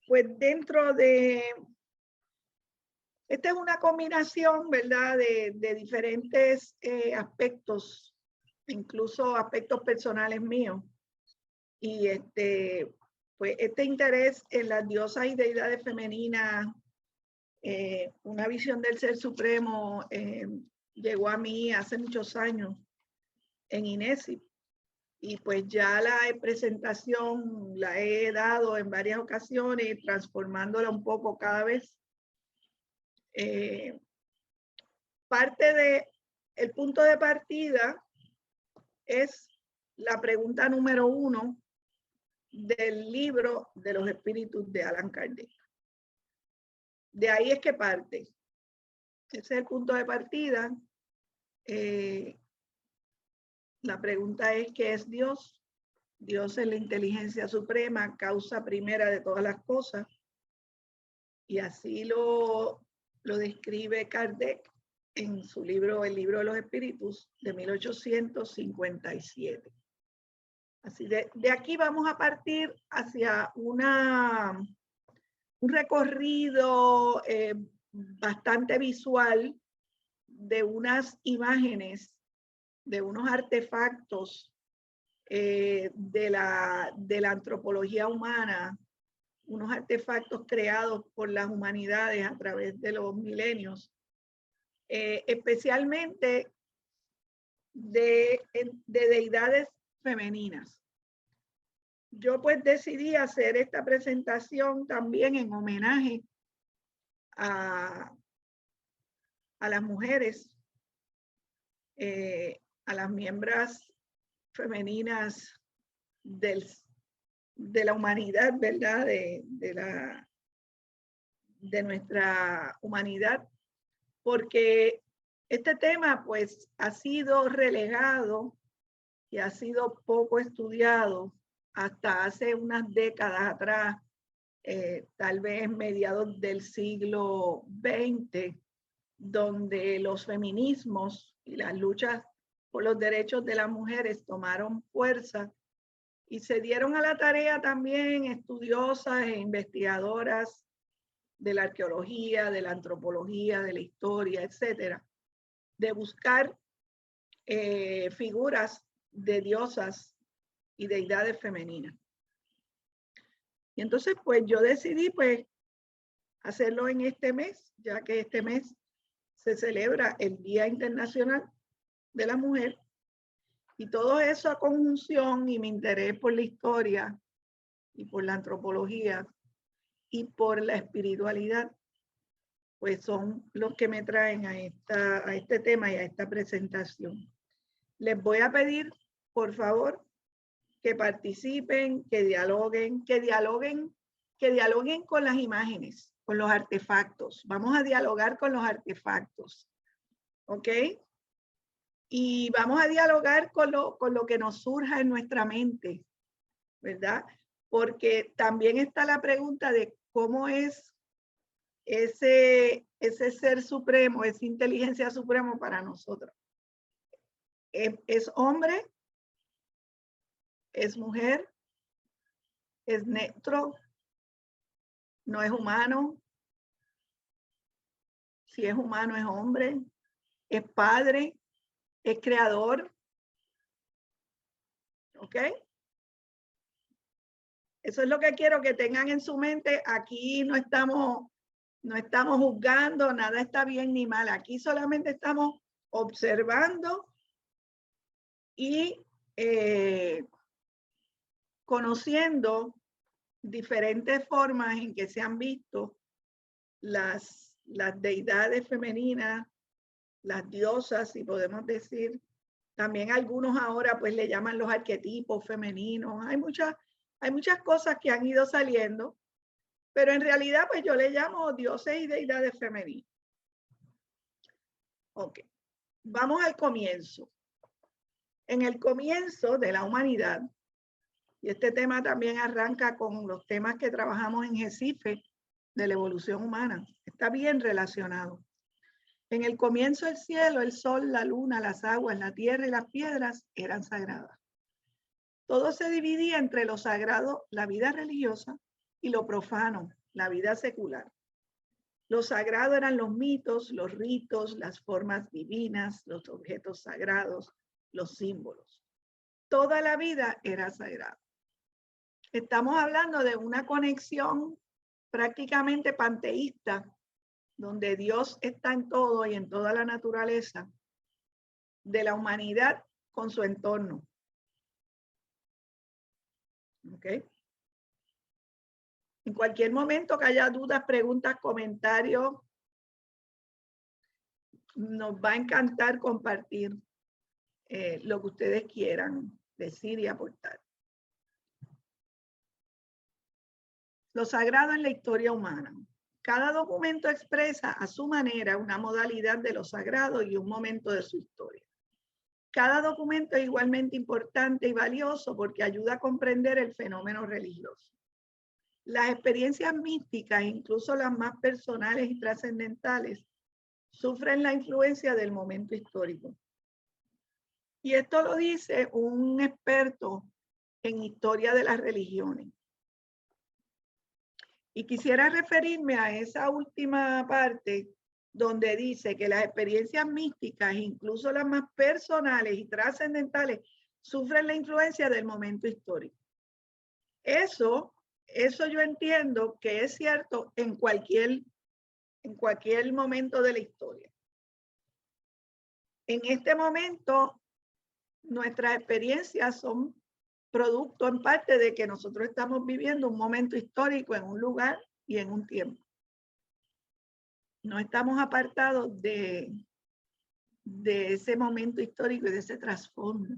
pues dentro de, esta es una combinación, ¿verdad? De diferentes aspectos, incluso aspectos personales míos. Y pues este interés en las diosas y deidades femeninas, una visión del Ser Supremo, llegó a mí hace muchos años en INESI. Y pues ya la presentación la he dado en varias ocasiones, transformándola un poco cada vez. Parte de el punto de partida es la pregunta número 1 del libro de los espíritus de Allan Kardec. De ahí es que parte. Ese es el punto de partida. La pregunta es, ¿qué es Dios? Dios es la inteligencia suprema, causa primera de todas las cosas. Y así lo describe Kardec en su libro, el libro de los espíritus, de 1857. Así de aquí vamos a partir hacia un recorrido bastante visual de unas imágenes, de unos artefactos de la antropología humana, unos artefactos creados por las humanidades a través de los milenios, especialmente de deidades femeninas. Yo pues decidí hacer esta presentación también en homenaje a las mujeres, a las miembros femeninas de la humanidad, ¿verdad? De nuestra humanidad, porque este tema pues ha sido relegado y ha sido poco estudiado hasta hace unas décadas atrás, tal vez mediados del siglo XX, donde los feminismos y las luchas por los derechos de las mujeres tomaron fuerza y se dieron a la tarea también estudiosas e investigadoras de la arqueología, de la antropología, de la historia, etcétera, de buscar figuras de diosas y deidades femeninas. Y entonces, pues yo decidí pues hacerlo en este mes, ya que este mes se celebra el Día Internacional de la Mujer, y todo eso a conjunción y mi interés por la historia y por la antropología y por la espiritualidad, pues son los que me traen a este tema y a esta presentación. Les voy a pedir, por favor, que participen, que dialoguen con las imágenes, con los artefactos. Vamos a dialogar con los artefactos, ¿ok? Y vamos a dialogar con lo que nos surja en nuestra mente, ¿verdad? Porque también está la pregunta de cómo es ese ser supremo, esa inteligencia suprema para nosotros. ¿Es hombre? ¿Es mujer? ¿Es neutro? ¿No es humano? Si es humano, es hombre. ¿Es padre? ¿Es creador? ¿Ok? Eso es lo que quiero que tengan en su mente. Aquí no estamos juzgando, nada está bien ni mal. Aquí solamente estamos observando y conociendo diferentes formas en que se han visto las deidades femeninas, las diosas, si podemos decir. También algunos ahora pues le llaman los arquetipos femeninos. Hay muchas cosas que han ido saliendo, pero en realidad pues yo le llamo dioses y deidades femeninas. Ok, vamos al comienzo. En el comienzo de la humanidad, y este tema también arranca con los temas que trabajamos en GESIFE de la evolución humana, está bien relacionado. En el comienzo el cielo, el sol, la luna, las aguas, la tierra y las piedras eran sagradas. Todo se dividía entre lo sagrado, la vida religiosa, y lo profano, la vida secular. Lo sagrado eran los mitos, los ritos, las formas divinas, los objetos sagrados, los símbolos. Toda la vida era sagrada. Estamos hablando de una conexión prácticamente panteísta, donde Dios está en todo y en toda la naturaleza de la humanidad con su entorno. ¿Ok? En cualquier momento que haya dudas, preguntas, comentarios, nos va a encantar compartir lo que ustedes quieran decir y aportar. Lo sagrado en la historia humana. Cada documento expresa a su manera una modalidad de lo sagrado y un momento de su historia. Cada documento es igualmente importante y valioso porque ayuda a comprender el fenómeno religioso. Las experiencias místicas, incluso las más personales y trascendentales, sufren la influencia del momento histórico. Y esto lo dice un experto en historia de las religiones. Y quisiera referirme a esa última parte donde dice que las experiencias místicas, incluso las más personales y trascendentales, sufren la influencia del momento histórico. Eso yo entiendo que es cierto en cualquier momento de la historia. En este momento, nuestras experiencias son producto en parte de que nosotros estamos viviendo un momento histórico en un lugar y en un tiempo. No estamos apartados de ese momento histórico y de ese trasfondo.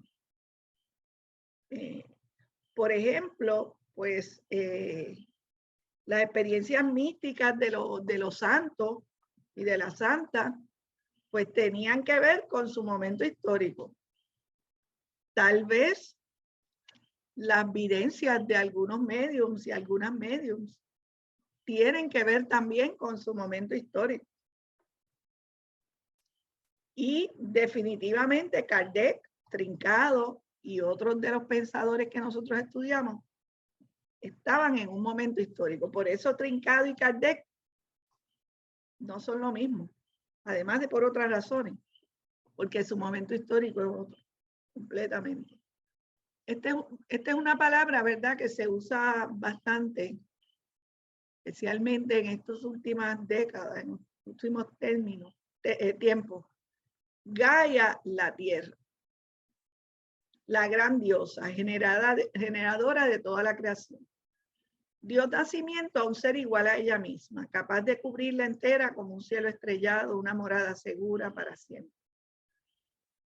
Por ejemplo, pues las experiencias místicas de los santos y de la santa, pues tenían que ver con su momento histórico. Tal vez las vivencias de algunos médiums y algunas médiums tienen que ver también con su momento histórico. Y definitivamente Kardec, Trincado y otros de los pensadores que nosotros estudiamos estaban en un momento histórico. Por eso Trincado y Kardec no son lo mismo, además de por otras razones, porque su momento histórico es otro, completamente. Esta es una palabra, ¿verdad?, que se usa bastante, especialmente en estas últimas décadas, en los últimos tiempos. Gaia, la tierra, la gran diosa, generadora de toda la creación. Dio nacimiento a un ser igual a ella misma, capaz de cubrirla entera como un cielo estrellado, una morada segura para siempre.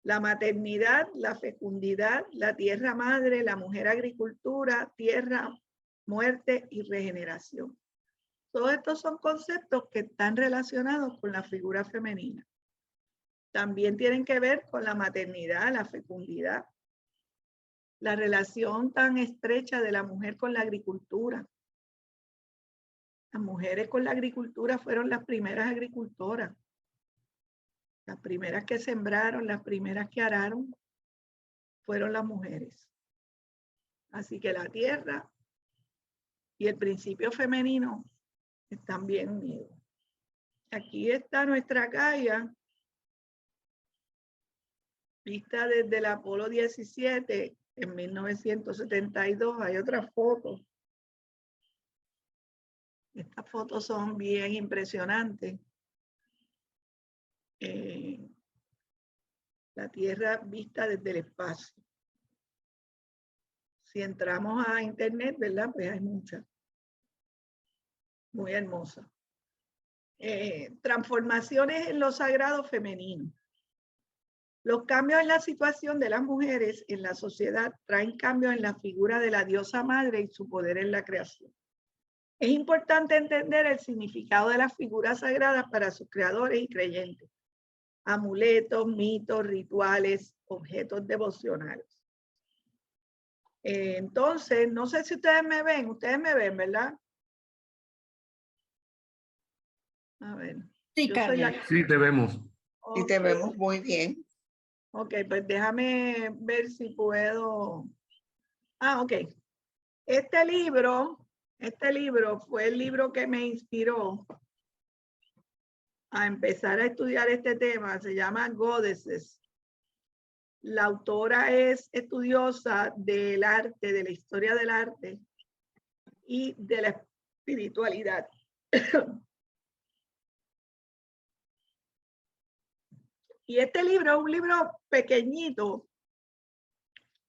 La maternidad, la fecundidad, la tierra madre, la mujer agricultura, tierra, muerte y regeneración. Todos estos son conceptos que están relacionados con la figura femenina. También tienen que ver con la maternidad, la fecundidad, la relación tan estrecha de la mujer con la agricultura. Las mujeres con la agricultura fueron las primeras agricultoras. Las primeras que sembraron, las primeras que araron, fueron las mujeres. Así que la tierra y el principio femenino están bien unidos. Aquí está nuestra Gaia, vista desde el Apolo 17 en 1972. Hay otras fotos. Estas fotos son bien impresionantes. La Tierra vista desde el espacio. Si entramos a internet, ¿verdad? Pues hay muchas. Muy hermosa. Transformaciones en lo sagrado femenino. Los cambios en la situación de las mujeres en la sociedad traen cambios en la figura de la diosa madre y su poder en la creación. Es importante entender el significado de las figuras sagradas para sus creadores y creyentes. Amuletos, mitos, rituales, objetos devocionales. Entonces, no sé si ustedes me ven, ¿verdad? A ver. Sí, Carmen. Sí, te vemos. Okay. Y te vemos muy bien. Ok, pues déjame ver si puedo. Ok. Este libro Este libro fue el libro que me inspiró a empezar a estudiar este tema. Se llama Goddesses. La autora es estudiosa del arte, de la historia del arte y de la espiritualidad. Y este libro es un libro pequeñito,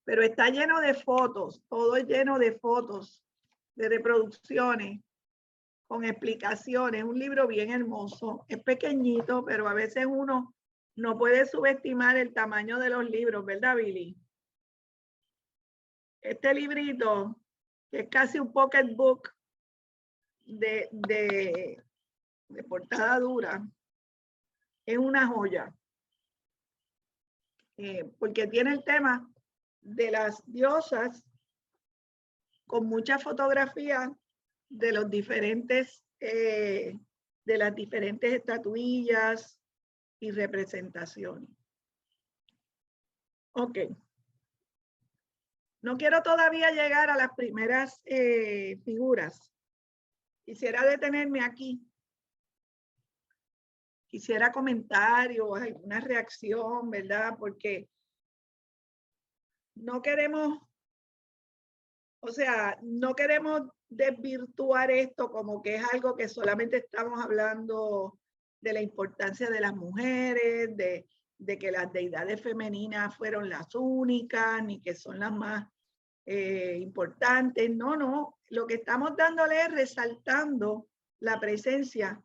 pero está lleno de fotos, todo es lleno de fotos, de reproducciones, con explicaciones. Un libro bien hermoso, es pequeñito, pero a veces uno no puede subestimar el tamaño de los libros, ¿verdad, Billy? Este librito, que es casi un pocket book de portada dura, es una joya. Porque tiene el tema de las diosas con muchas fotografías de los diferentes, de las diferentes estatuillas y representaciones. Ok. No quiero todavía llegar a las primeras figuras. Quisiera detenerme aquí. Quisiera comentarios, alguna reacción, ¿verdad? Porque no queremos, o sea, no queremos desvirtuar esto como que es algo que solamente estamos hablando de la importancia de las mujeres, de que las deidades femeninas fueron las únicas, ni que son las más importantes. No, no. Lo que estamos dándole es resaltando la presencia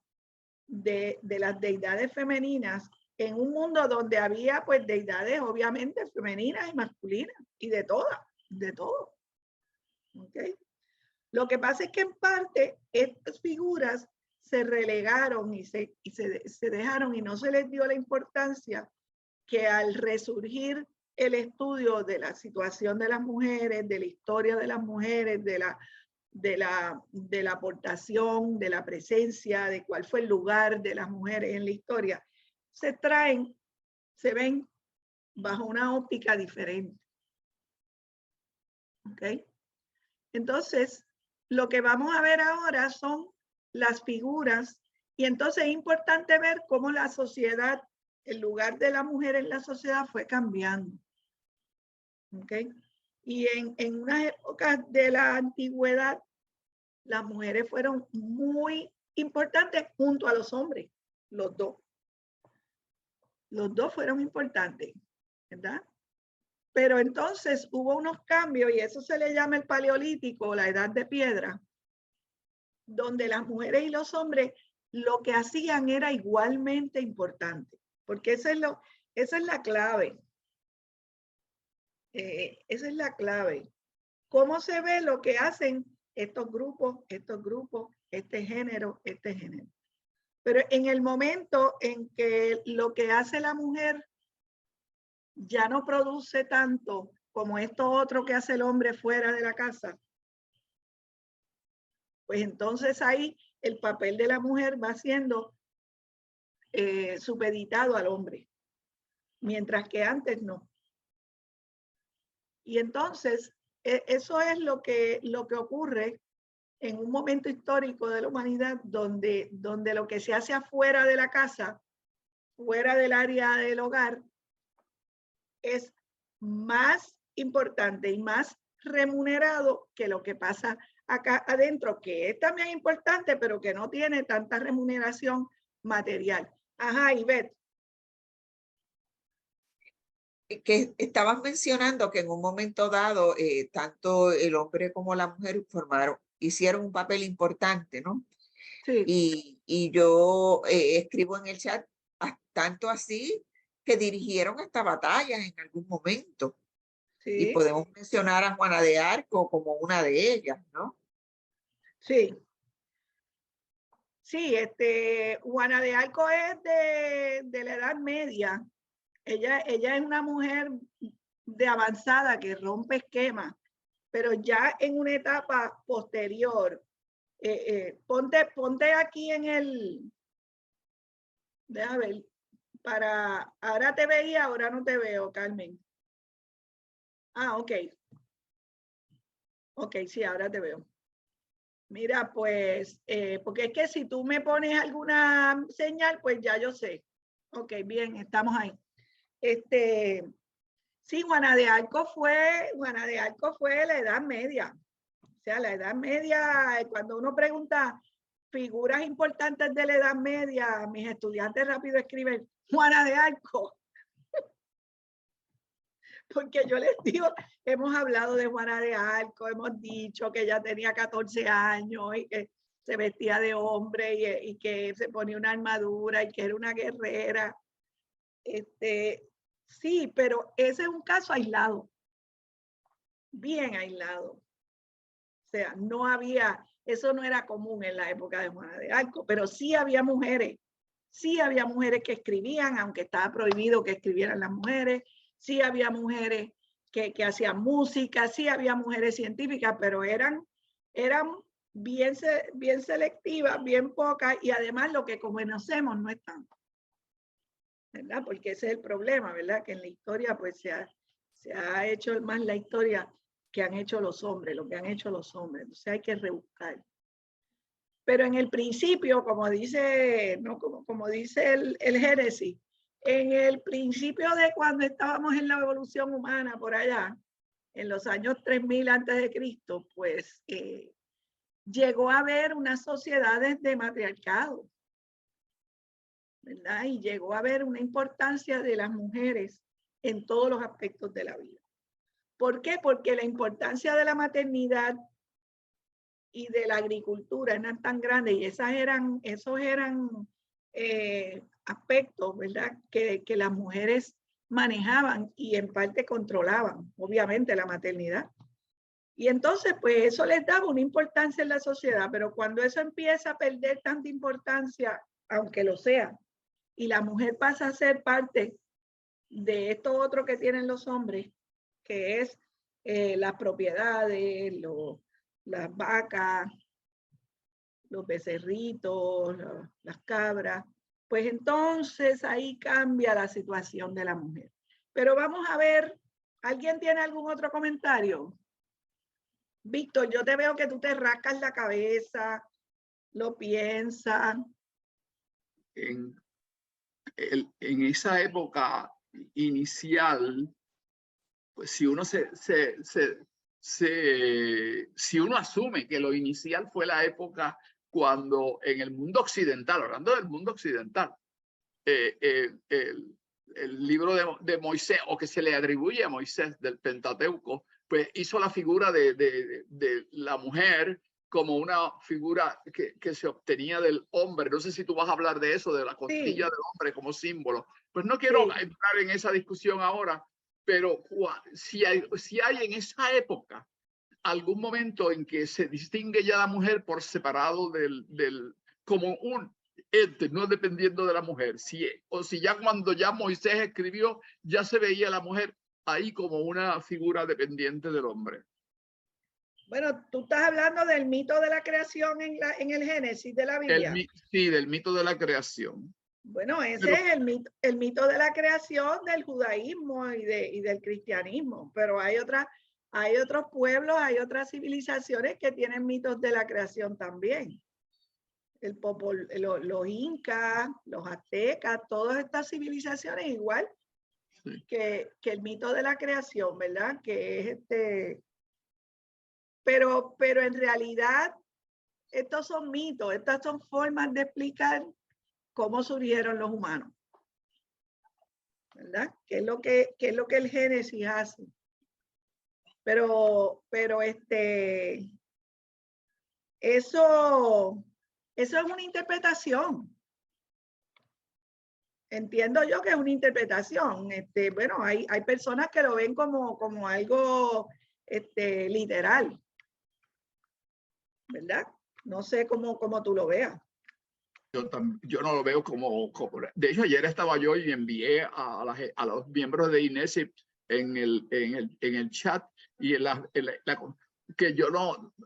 de las deidades femeninas en un mundo donde había pues deidades obviamente femeninas y masculinas y de todas, de todo. ¿Okay? Lo que pasa es que en parte estas figuras se relegaron y se dejaron y no se les dio la importancia que al resurgir el estudio de la situación de las mujeres, de la historia de las mujeres, de la aportación, de la presencia, de cuál fue el lugar de las mujeres en la historia, se ven bajo una óptica diferente. ¿Ok? Entonces, lo que vamos a ver ahora son las figuras y entonces es importante ver cómo la sociedad, el lugar de la mujer en la sociedad fue cambiando. ¿Ok? Y en unas épocas de la antigüedad, las mujeres fueron muy importantes junto a los hombres, los dos. Los dos fueron importantes, ¿verdad? Pero entonces hubo unos cambios y eso se le llama el paleolítico, la edad de piedra, donde las mujeres y los hombres lo que hacían era igualmente importante, porque esa es la clave. Esa es la clave. ¿Cómo se ve lo que hacen estos grupos, este género, este género? Pero en el momento en que lo que hace la mujer ya no produce tanto como esto otro que hace el hombre fuera de la casa, pues entonces ahí el papel de la mujer va siendo supeditado al hombre, mientras que antes no. Y entonces eso es lo que ocurre en un momento histórico de la humanidad donde lo que se hace afuera de la casa, fuera del área del hogar, es más importante y más remunerado que lo que pasa acá adentro, que es también importante, pero que no tiene tanta remuneración material. Ajá, Ivette. Que estabas mencionando que en un momento dado, tanto el hombre como la mujer hicieron un papel importante, ¿no? Sí. Y yo escribo en el chat, tanto así que dirigieron hasta batallas en algún momento. Y Sí. podemos mencionar a Juana de Arco como una de ellas, ¿no? Sí. Sí, Juana de Arco es de la Edad Media. Ella es una mujer de avanzada que rompe esquemas, pero ya en una etapa posterior. Ponte aquí en el, déjame ver, ahora te veía, ahora no te veo, Carmen. Ah, ok. Ok, sí, ahora te veo. Mira, pues, porque es que si tú me pones alguna señal, pues ya yo sé. Ok, bien, estamos ahí. Sí, Juana de Arco fue la Edad Media. O sea, la Edad Media, cuando uno pregunta figuras importantes de la Edad Media, mis estudiantes rápido escriben Juana de Arco. Porque yo les digo, hemos hablado de Juana de Arco, hemos dicho que ella tenía 14 años y que se vestía de hombre y que se ponía una armadura y que era una guerrera. Sí, pero ese es un caso aislado, bien aislado. O sea, no había, eso no era común en la época de Juana de Arco, pero sí había mujeres que escribían, aunque estaba prohibido que escribieran las mujeres, sí había mujeres que hacían música, sí había mujeres científicas, pero eran bien selectivas, bien pocas, y además lo que conocemos no es tanto, ¿verdad? Porque ese es el problema, ¿verdad? Que en la historia pues se ha hecho más la historia que han hecho los hombres, lo que han hecho los hombres. Entonces hay que rebuscar. Pero en el principio, como dice, ¿no? como dice el Génesis, en el principio de cuando estábamos en la evolución humana por allá, en los años 3000 antes de Cristo, pues llegó a haber unas sociedades de matriarcado, ¿verdad? Y llegó a haber una importancia de las mujeres en todos los aspectos de la vida. ¿Por qué? Porque la importancia de la maternidad y de la agricultura eran tan grandes y esos eran aspectos, ¿verdad? Que las mujeres manejaban y en parte controlaban, obviamente, la maternidad. Y entonces, pues eso les daba una importancia en la sociedad, pero cuando eso empieza a perder tanta importancia, aunque lo sea, y la mujer pasa a ser parte de esto otro que tienen los hombres, que es las propiedades, las vacas, los becerritos, las cabras, pues entonces ahí cambia la situación de la mujer. Pero vamos a ver, ¿alguien tiene algún otro comentario? Víctor, yo te veo que tú te rascas la cabeza, lo piensas. En esa época inicial, pues si uno si uno asume que lo inicial fue la época cuando en el mundo occidental, hablando del mundo occidental, el libro de Moisés, o que se le atribuye a Moisés del Pentateuco, pues hizo la figura de la mujer como una figura que se obtenía del hombre. No sé si tú vas a hablar de eso, de la costilla del hombre como símbolo. Pues no quiero entrar en esa discusión ahora, pero si hay en esa época algún momento en que se distingue ya la mujer por separado como un ente, no dependiendo de la mujer, o si ya cuando ya Moisés escribió, ya se veía la mujer ahí como una figura dependiente del hombre. Bueno, tú estás hablando del mito de la creación en el Génesis de la Biblia. Sí, del mito de la creación. Bueno, ese es el mito de la creación del judaísmo y del cristianismo, pero hay otros pueblos, hay otras civilizaciones que tienen mitos de la creación también. Los incas, los aztecas, todas estas civilizaciones igual que el mito de la creación, ¿verdad? Que es pero en realidad estos son mitos, estas son formas de explicar cómo surgieron los humanos, ¿verdad? ¿Qué es lo que el Génesis hace? Pero eso es una interpretación. Entiendo yo que es una interpretación. Bueno, hay personas que lo ven como algo literal, ¿verdad? No sé cómo tú lo veas. Yo no lo veo como. De hecho, ayer estaba yo y envié a los miembros de INESIP en el chat y que yo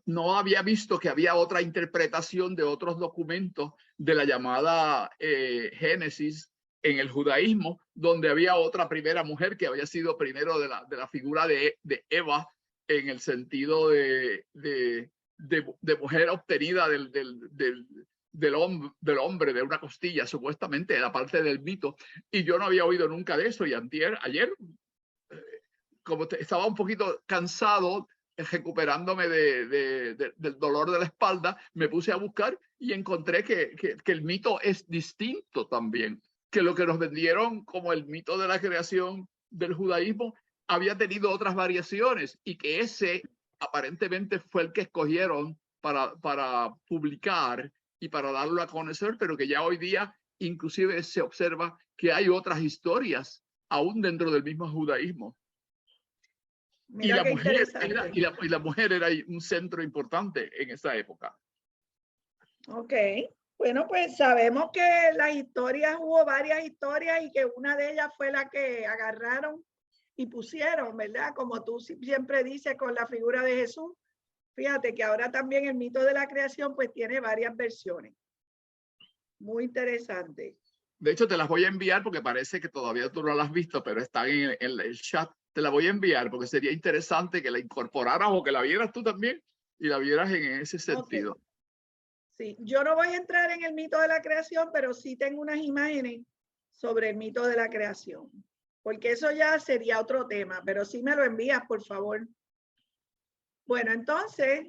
no había visto que había otra interpretación de otros documentos de la llamada Génesis en el judaísmo, donde había otra primera mujer que había sido primero de la figura de Eva, en el sentido de de mujer obtenida del hombre, de una costilla, supuestamente, era parte del mito. Y yo no había oído nunca de eso. Y ayer, como estaba un poquito cansado, recuperándome del dolor de la espalda, me puse a buscar y encontré que el mito es distinto también, que lo que nos vendieron como el mito de la creación del judaísmo había tenido otras variaciones y que ese aparentemente fue el que escogieron para publicar y para darlo a conocer, pero que ya hoy día inclusive se observa que hay otras historias aún dentro del mismo judaísmo. Mira qué interesante. Y la mujer era un centro importante en esa época. Ok, bueno, pues sabemos que las historias, hubo varias historias y que una de ellas fue la que agarraron y pusieron, ¿verdad? Como tú siempre dices con la figura de Jesús. Fíjate que ahora también el mito de la creación pues tiene varias versiones. Muy interesante. De hecho, te las voy a enviar porque parece que todavía tú no las has visto, pero están en el chat. Te la voy a enviar porque sería interesante que la incorporaras o que la vieras tú también y la vieras en ese sentido. Okay. Sí, yo no voy a entrar en el mito de la creación, pero sí tengo unas imágenes sobre el mito de la creación, porque eso ya sería otro tema, pero sí me lo envías, por favor. Bueno, entonces,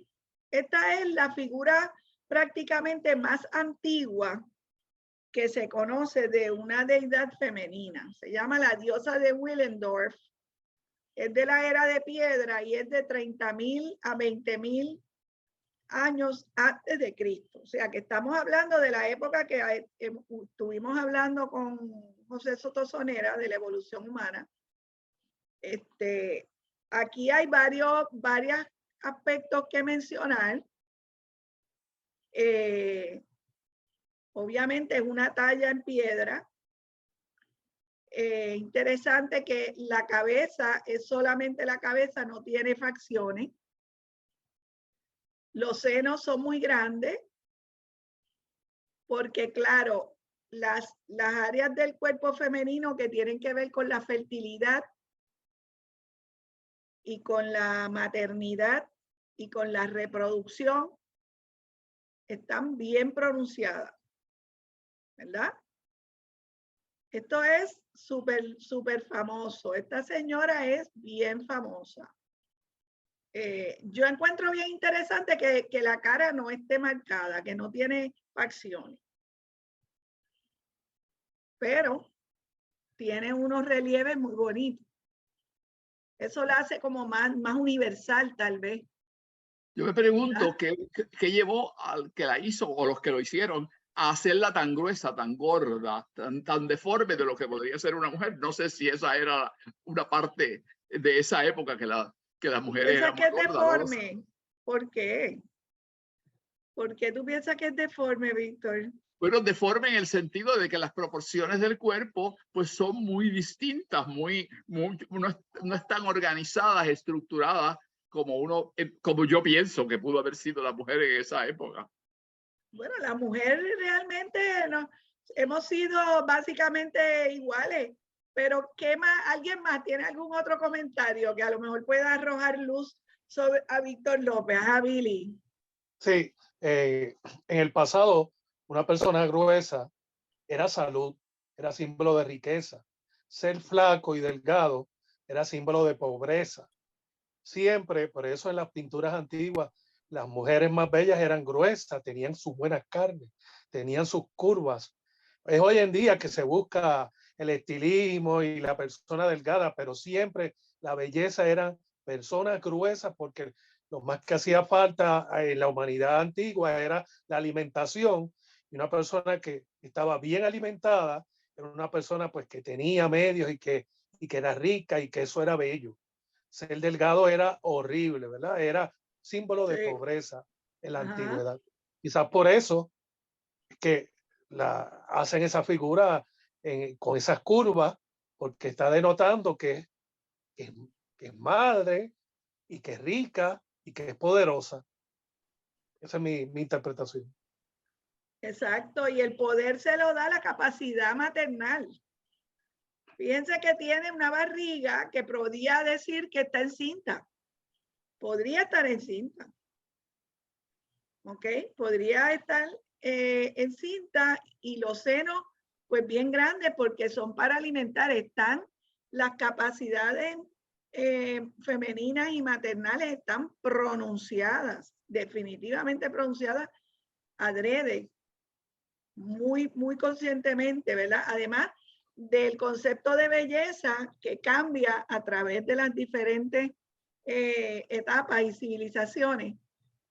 esta es la figura prácticamente más antigua que se conoce de una deidad femenina. Se llama la diosa de Willendorf. Es de la era de piedra y es de 30.000 a 20.000 años antes de Cristo. O sea que estamos hablando de la época que estuvimos hablando con José Sotosonera de la evolución humana. Aquí hay varios aspectos que mencionar. Obviamente es una talla en piedra. Interesante que la cabeza es solamente la cabeza, no tiene facciones. Los senos son muy grandes porque, claro, las áreas del cuerpo femenino que tienen que ver con la fertilidad y con la maternidad y con la reproducción están bien pronunciadas, ¿verdad? Esto es súper famoso. Esta señora es bien famosa. Yo encuentro bien interesante que la cara no esté marcada, que no tiene facciones. Pero tiene unos relieves muy bonitos. Eso la hace como más universal, tal vez. Yo me pregunto qué llevó al que la hizo o los que lo hicieron a hacerla tan gruesa, tan gorda, tan deforme de lo que podría ser una mujer. No sé si esa era una parte de esa época que las mujeres eran ¿Piensas que es gordas, deforme? ¿Por qué? ¿Por qué tú piensas que es deforme, Víctor? Bueno, deforme en el sentido de que las proporciones del cuerpo pues son muy distintas, no están organizadas, estructuradas como yo pienso que pudo haber sido la mujer en esa época. Bueno, las mujeres realmente hemos sido básicamente iguales, pero ¿qué más? ¿Alguien más tiene algún otro comentario que a lo mejor pueda arrojar luz sobre a Víctor López, a Billy? Sí, en el pasado una persona gruesa era salud, era símbolo de riqueza. Ser flaco y delgado era símbolo de pobreza. Siempre, por eso en las pinturas antiguas, las mujeres más bellas eran gruesas, tenían sus buenas carnes, tenían sus curvas. Es hoy en día que se busca el estilismo y la persona delgada, pero siempre la belleza eran personas gruesas porque lo más que hacía falta en la humanidad antigua era la alimentación, y una persona que estaba bien alimentada era una persona pues que tenía medios y que era rica y que eso era bello. Ser delgado era horrible, ¿verdad? Era símbolo de pobreza en la antigüedad. Quizás por eso que hacen esa figura con esas curvas, porque está denotando que es madre y que es rica y que es poderosa. Esa es mi interpretación. Exacto, y el poder se lo da la capacidad maternal. Fíjense que tiene una barriga que podría decir que está encinta. Podría estar encinta. ¿ok? Podría estar encinta y los senos pues bien grandes porque son para alimentar. Están las capacidades femeninas y maternales están pronunciadas, definitivamente pronunciadas adrede, muy conscientemente, ¿verdad? Además del concepto de belleza que cambia a través de las diferentes etapas y civilizaciones.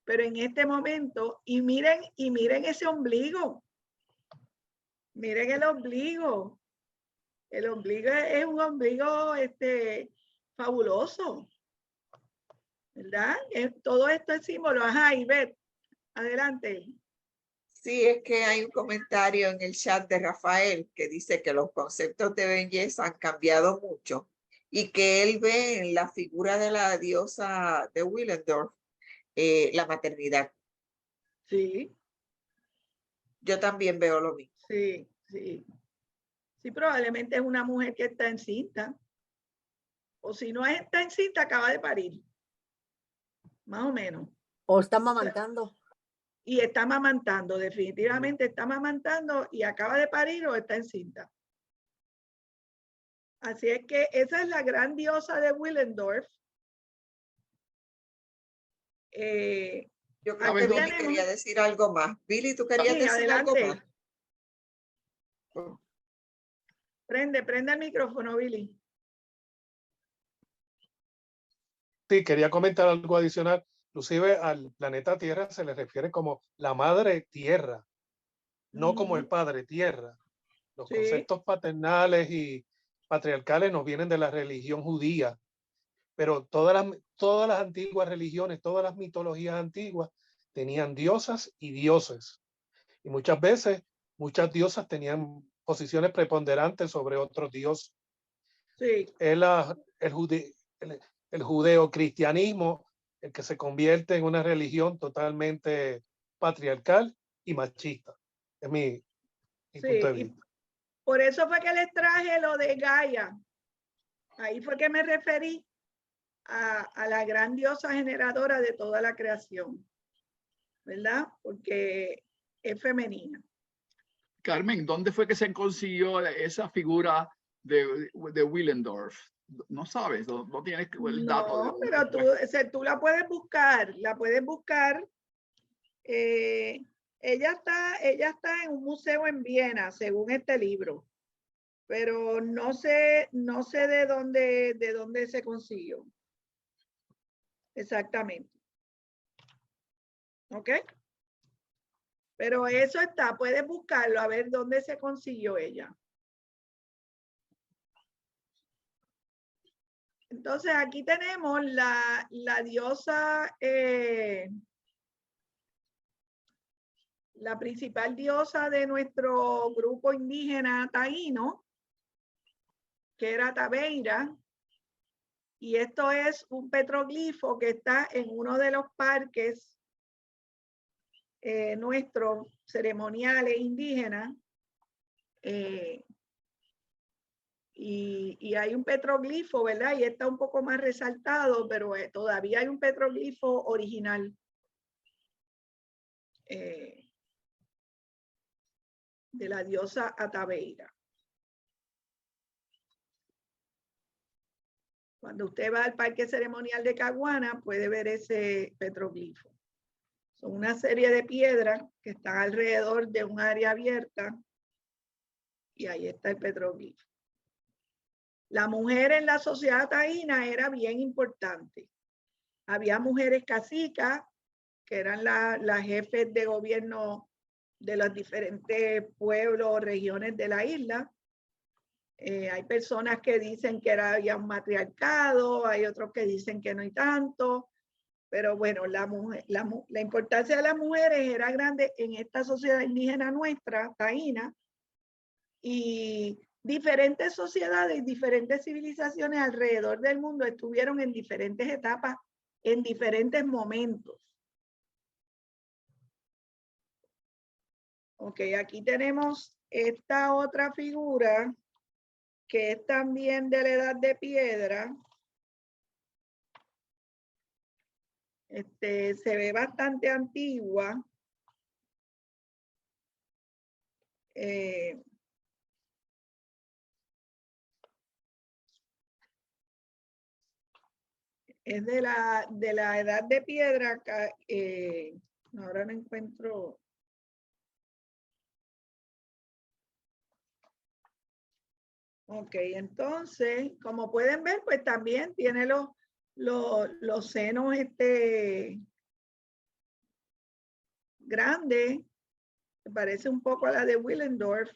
Pero en este momento, y miren ese ombligo. Miren el ombligo. El ombligo es un ombligo fabuloso. ¿Verdad? Todo esto es símbolo. Ajá, Ivette, adelante. Sí, es que hay un comentario en el chat de Rafael que dice que los conceptos de belleza han cambiado mucho y que él ve en la figura de la diosa de Willendorf la maternidad. Sí. Yo también veo lo mismo. Sí. Sí, probablemente es una mujer que está encinta. O si no está encinta, acaba de parir. Más o menos. O está amamantando. Y está amamantando, definitivamente está amamantando y acaba de parir o está encinta. Así es que esa es la gran diosa de Willendorf. Yo creo que Billy quería decir algo más. Billy, ¿tú querías decir algo más? Prende el micrófono, Billy. Sí, quería comentar algo adicional. Inclusive al planeta Tierra se le refiere como la madre tierra, no como el padre tierra. Los conceptos paternales y patriarcales nos vienen de la religión judía, pero todas las antiguas religiones, todas las mitologías antiguas tenían diosas y dioses. Y muchas veces, muchas diosas tenían posiciones preponderantes sobre otros dioses. Sí. El judeocristianismo, el que se convierte en una religión totalmente patriarcal y machista. Es mi punto de vista. Por eso fue que les traje lo de Gaia. Ahí fue que me referí a la gran diosa generadora de toda la creación, ¿verdad? Porque es femenina. Carmen, ¿dónde fue que se consiguió esa figura de Willendorf? No sabes, no tienes el dato. No, pero tú la puedes buscar, ella está en un museo en Viena, según este libro, pero no sé de dónde se consiguió. Exactamente. ¿Ok? Pero eso está, puedes buscarlo a ver dónde se consiguió ella. Entonces aquí tenemos la diosa, la principal diosa de nuestro grupo indígena taíno, que era Tabeira. Y esto es un petroglifo que está en uno de los parques nuestros ceremoniales indígenas. Y hay un petroglifo, ¿verdad? Y está un poco más resaltado, pero todavía hay un petroglifo original. De la diosa Atabeira. Cuando usted va al Parque Ceremonial de Caguana, puede ver ese petroglifo. Son una serie de piedras que están alrededor de un área abierta y ahí está el petroglifo. La mujer en la sociedad taína era bien importante. Había mujeres cacicas, que eran las jefes de gobierno de los diferentes pueblos o regiones de la isla. Hay personas que dicen que había un matriarcado, hay otros que dicen que no hay tanto, pero bueno, la importancia de las mujeres era grande en esta sociedad indígena nuestra, taína, y diferentes sociedades, diferentes civilizaciones alrededor del mundo estuvieron en diferentes etapas, en diferentes momentos. Ok, aquí tenemos esta otra figura que es también de la edad de piedra. Se ve bastante antigua. Es de la edad de piedra. Ahora no encuentro. Ok, entonces, como pueden ver, pues también tiene los senos grandes. Se parece un poco a la de Willendorf.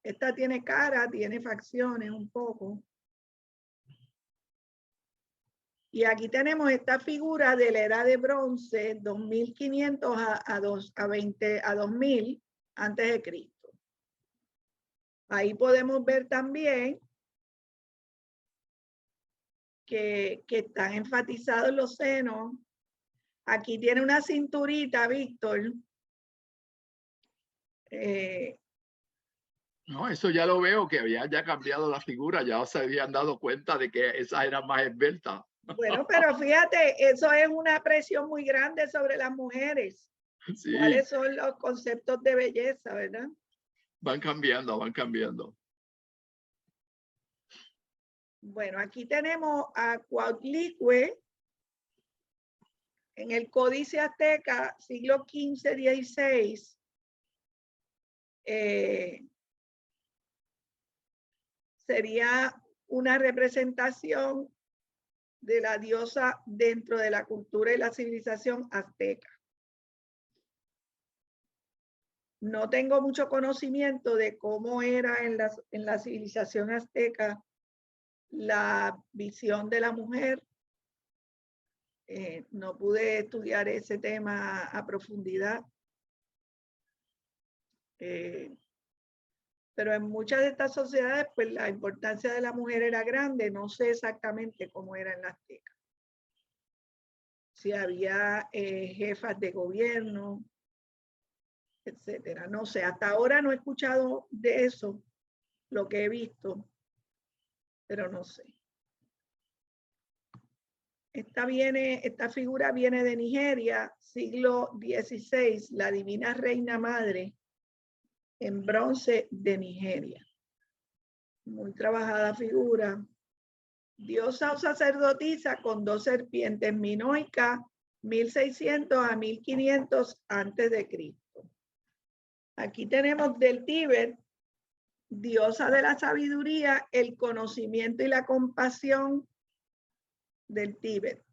Esta tiene cara, tiene facciones un poco. Y aquí tenemos esta figura de la edad de bronce, 2500 a 2000 antes de Cristo. Ahí podemos ver también que están enfatizados los senos. Aquí tiene una cinturita, Víctor. No, eso ya lo veo, que había ya cambiado la figura, ya se habían dado cuenta de que esa era más esbelta. Bueno, pero fíjate, eso es una presión muy grande sobre las mujeres. Sí. ¿Cuáles son los conceptos de belleza, verdad? Van cambiando, van cambiando. Bueno, aquí tenemos a Cuautlicue en el Códice Azteca, siglo XV-XVI. Sería una representación de la diosa dentro de la cultura y la civilización azteca. No tengo mucho conocimiento de cómo era en la civilización azteca la visión de la mujer. No pude estudiar ese tema a profundidad. Pero en muchas de estas sociedades, pues la importancia de la mujer era grande. No sé exactamente cómo era en la azteca. Si había jefas de gobierno, etcétera. No sé, hasta ahora no he escuchado de eso, lo que he visto, pero no sé. Esta figura viene de Nigeria, siglo XVI, la Divina Reina Madre en bronce de Nigeria. Muy trabajada figura. Diosa o sacerdotisa con 2 serpientes minoicas, 1600 a 1500 antes de Cristo. Aquí tenemos del Tíbet, diosa de la sabiduría, el conocimiento y la compasión del Tíbet,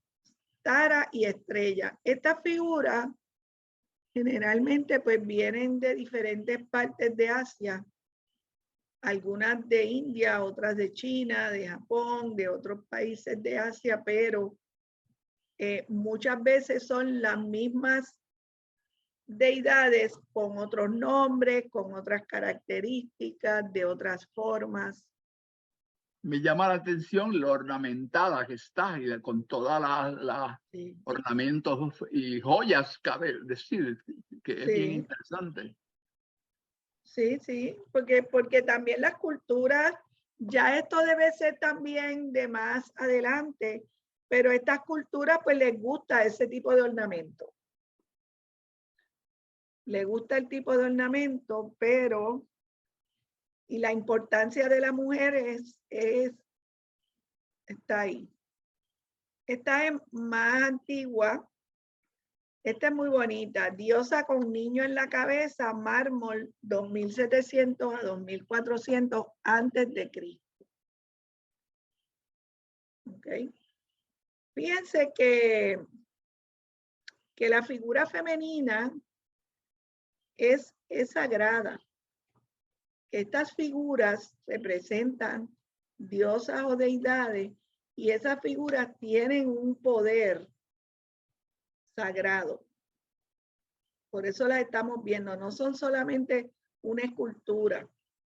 Tara y Estrella. Estas figuras generalmente pues vienen de diferentes partes de Asia, algunas de India, otras de China, de Japón, de otros países de Asia, pero muchas veces son las mismas deidades con otros nombres, con otras características, de otras formas. Me llama la atención lo ornamentada que está y con todas las Sí. ornamentos y joyas, cabe decir, que es bien Sí. interesante. Sí, sí, porque también las culturas, ya esto debe ser también de más adelante, pero estas culturas pues les gusta ese tipo de ornamento. Les gusta el tipo de ornamento, pero y la importancia de la mujer está ahí. Esta es más antigua. Esta es muy bonita. Diosa con niño en la cabeza, mármol, 2700 a 2400 antes de Cristo. Okay. Fíjense que la figura femenina es sagrada. Estas figuras representan diosas o deidades y esas figuras tienen un poder sagrado. Por eso las estamos viendo. No son solamente una escultura,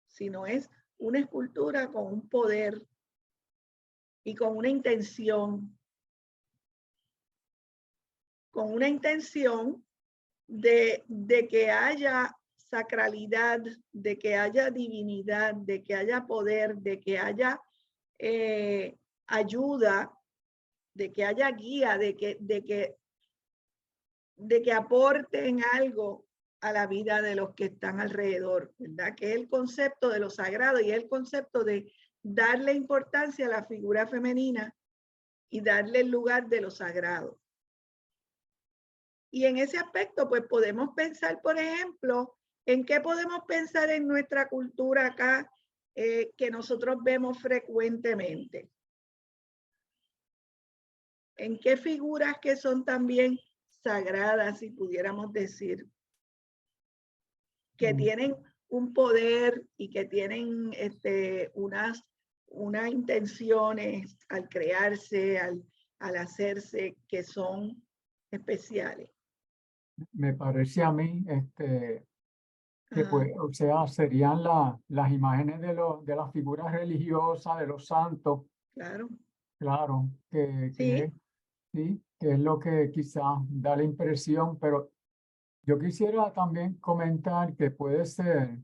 sino es una escultura con un poder y con una intención. Con una intención de que haya sacralidad, de que haya divinidad, de que haya poder, de que haya ayuda de que haya guía, de que aporten algo a la vida de los que están alrededor, ¿verdad? Que es el concepto de lo sagrado y el concepto de darle importancia a la figura femenina y darle el lugar de lo sagrado. Y en ese aspecto, pues podemos pensar, por ejemplo, en qué podemos pensar en nuestra cultura acá que nosotros vemos frecuentemente. ¿En qué figuras que son también sagradas, si pudiéramos decir, que tienen un poder y que tienen unas intenciones al crearse, al hacerse, que son especiales? Me parece a mí que Ajá, pues, o sea, serían las imágenes de las figuras religiosas, de los santos, claro. claro, Sí. sí, que es lo que quizás da la impresión, pero yo quisiera también comentar que puede ser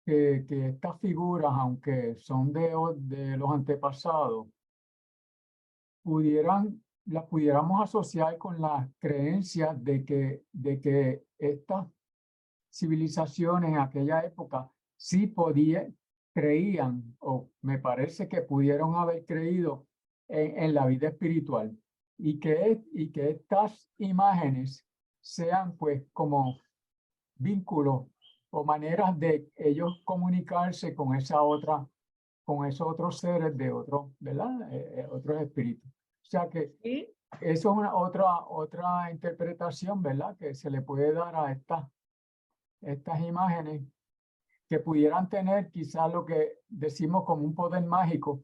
que estas figuras, aunque son de los antepasados, las pudiéramos asociar con las creencias de que estas civilizaciones en aquella época sí creían, o me parece que pudieron haber creído en la vida espiritual, y que estas imágenes sean pues como vínculos o maneras de ellos comunicarse con con esos otros seres de otros, ¿verdad? Otros espíritus. O sea que Sí, eso es otra interpretación, ¿verdad? Que se le puede dar a estas imágenes, que pudieran tener quizás lo que decimos como un poder mágico,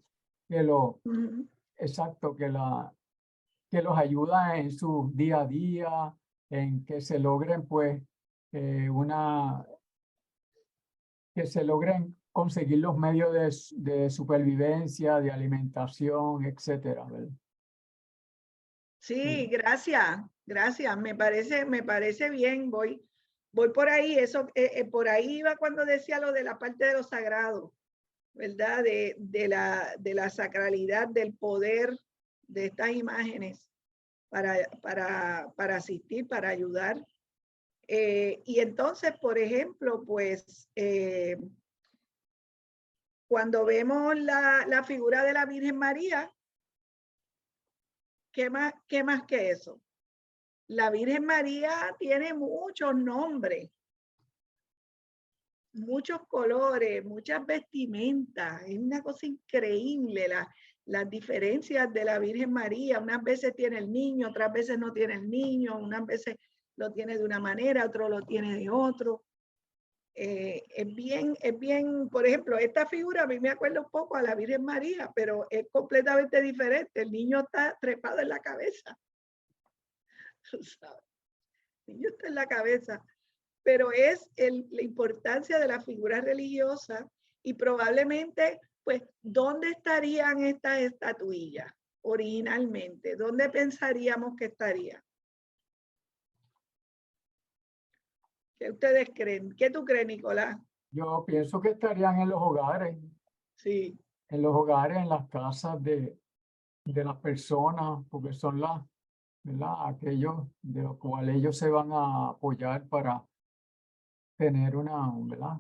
ujú, exacto, que los ayuda en su día a día, en que se logren pues eh, una, que se logren conseguir los medios de supervivencia, de alimentación, etcétera, ¿verdad? sí, Sí. gracias, gracias. Me parece bien. Voy por ahí. Eso, por ahí iba cuando decía lo de la parte de lo sagrado, ¿verdad? De la sacralidad, del poder de estas imágenes para asistir, para ayudar. Y entonces, por ejemplo, pues cuando vemos la figura de la Virgen María, qué más que eso? La Virgen María tiene muchos nombres, muchos colores, muchas vestimentas. Es una cosa increíble las diferencias de la Virgen María. Unas veces tiene el niño, otras veces no tiene el niño, unas veces lo tiene de una manera, otro lo tiene de otro. Es bien, por ejemplo, esta figura a mí me acuerda un poco a la Virgen María, pero es completamente diferente. El niño está trepado en la cabeza. ¿Sabes? El niño está en la cabeza. Pero es la importancia de la figura religiosa y probablemente, pues, ¿dónde estarían estas estatuillas originalmente? ¿Dónde pensaríamos que estarían? ¿Qué ustedes creen? ¿Qué tú crees, Nicolás? Yo pienso que estarían Sí. en los hogares, en las casas de las personas, porque son ¿verdad? Aquellos de los cuales ellos se van a apoyar para tener ¿verdad?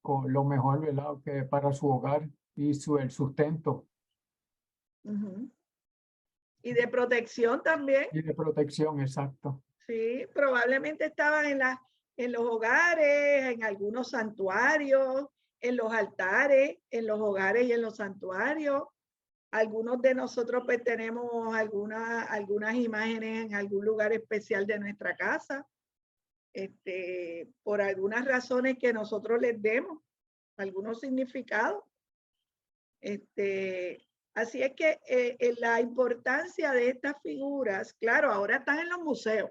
Con lo mejor, ¿verdad? Que para su hogar y el sustento Uh-huh. Y de protección también. y de protección, exacto. Sí, probablemente estaban en los hogares, en algunos santuarios, en los altares, en los hogares y en los santuarios. Algunos de nosotros pues tenemos algunas imágenes en algún lugar especial de nuestra casa, por algunas razones que nosotros les demos, algunos significados. Así es que la importancia de estas figuras, claro, ahora están en los museos.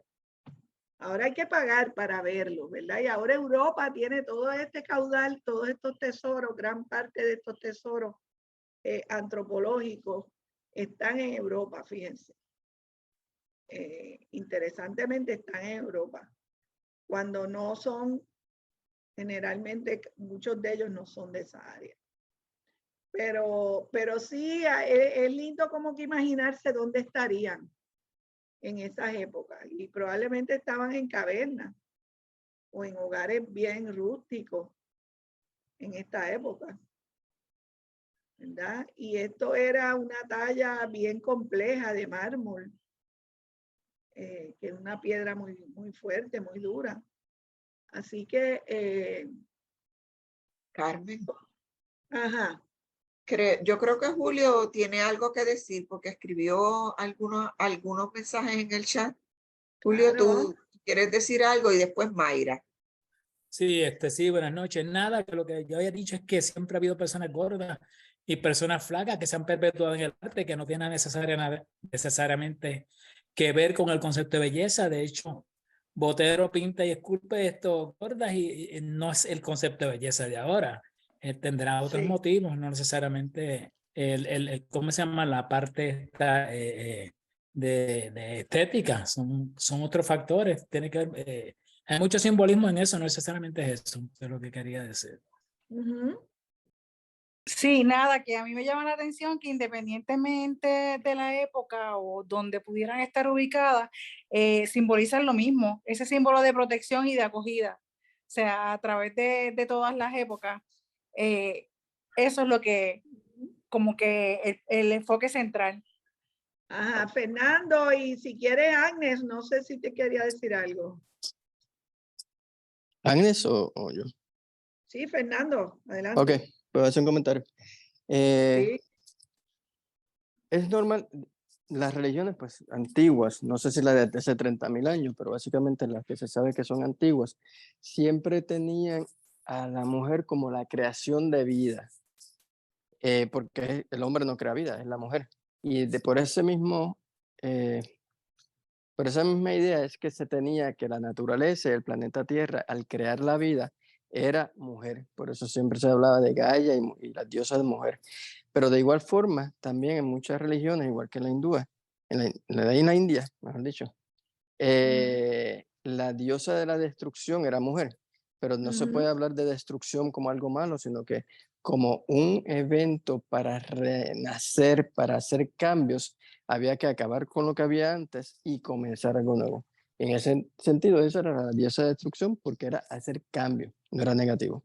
Ahora hay que pagar para verlo, ¿verdad? Y ahora Europa tiene todo este caudal, todos estos tesoros, gran parte de estos tesoros antropológicos están en Europa, fíjense. Interesantemente están en Europa, cuando no son, generalmente muchos de ellos no son de esa área. pero sí, es lindo como que imaginarse dónde estarían en esas épocas. Y probablemente estaban en cavernas o en hogares bien rústicos en esta época, ¿verdad? Y esto era una talla bien compleja de mármol, que es una piedra muy, muy fuerte, muy dura. Así que... Carmen, ajá. yo creo que Julio tiene algo que decir porque escribió algunos mensajes en el chat. Julio, Claro. ¿tú quieres decir algo? Y después Mayra. Sí, sí, buenas noches. Nada, que lo que yo había dicho es que siempre ha habido personas gordas y personas flacas que se han perpetuado en el arte, que no tienen necesariamente que ver con el concepto de belleza. De hecho, Botero pinta y esculpe esto gordas y no es el concepto de belleza de ahora. Tendrá otros Sí. motivos, no necesariamente ¿cómo se llama? La parte esta, de estética. Son otros factores. Tiene que ver... hay mucho simbolismo en eso, no necesariamente es eso, es lo que quería decir. Sí, nada, que a mí me llama la atención que independientemente de la época o donde pudieran estar ubicadas, simbolizan lo mismo, ese símbolo de protección y de acogida. O sea, a través de todas las épocas, eso es lo que, como que el enfoque central. Ajá, Fernando, y si quieres, Agnes, no sé si te quería decir algo. ¿Agnes o yo? Sí, Fernando, adelante. Ok, puedo hacer un comentario. Sí. Es normal, las religiones pues antiguas, no sé si la de hace 30.000 años, pero básicamente las que se sabe que son antiguas, siempre tenían a la mujer como la creación de vida, porque el hombre no crea vida, es la mujer. Y por ese mismo, por esa misma idea es que se tenía que la naturaleza y el planeta Tierra, al crear la vida, era mujer. Por eso siempre se hablaba de Gaia y la diosa de mujer. Pero de igual forma, también en muchas religiones, igual que en la hindúa, en la India, mejor dicho, la diosa de la destrucción era mujer. Pero no se puede hablar de destrucción como algo malo, sino que como un evento para renacer, para hacer cambios, había que acabar con lo que había antes y comenzar algo nuevo. En ese sentido, esa era la diosa de destrucción porque era hacer cambio, no era negativo.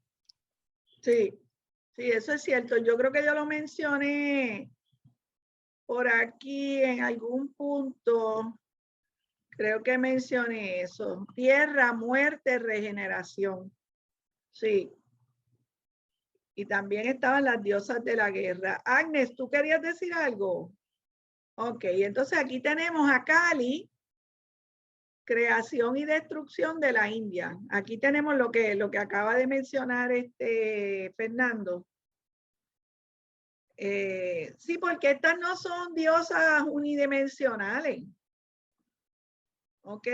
Sí, sí, eso es cierto. Yo creo que yo lo mencioné por aquí en algún punto. Creo que mencioné eso. Tierra, muerte, regeneración. Sí. Y también estaban las diosas de la guerra. Agnes, ¿tú querías decir algo? Ok, entonces aquí tenemos a Kali, creación y destrucción de la India. Aquí tenemos lo que acaba de mencionar Fernando. Sí, porque estas no son diosas unidimensionales. Ok,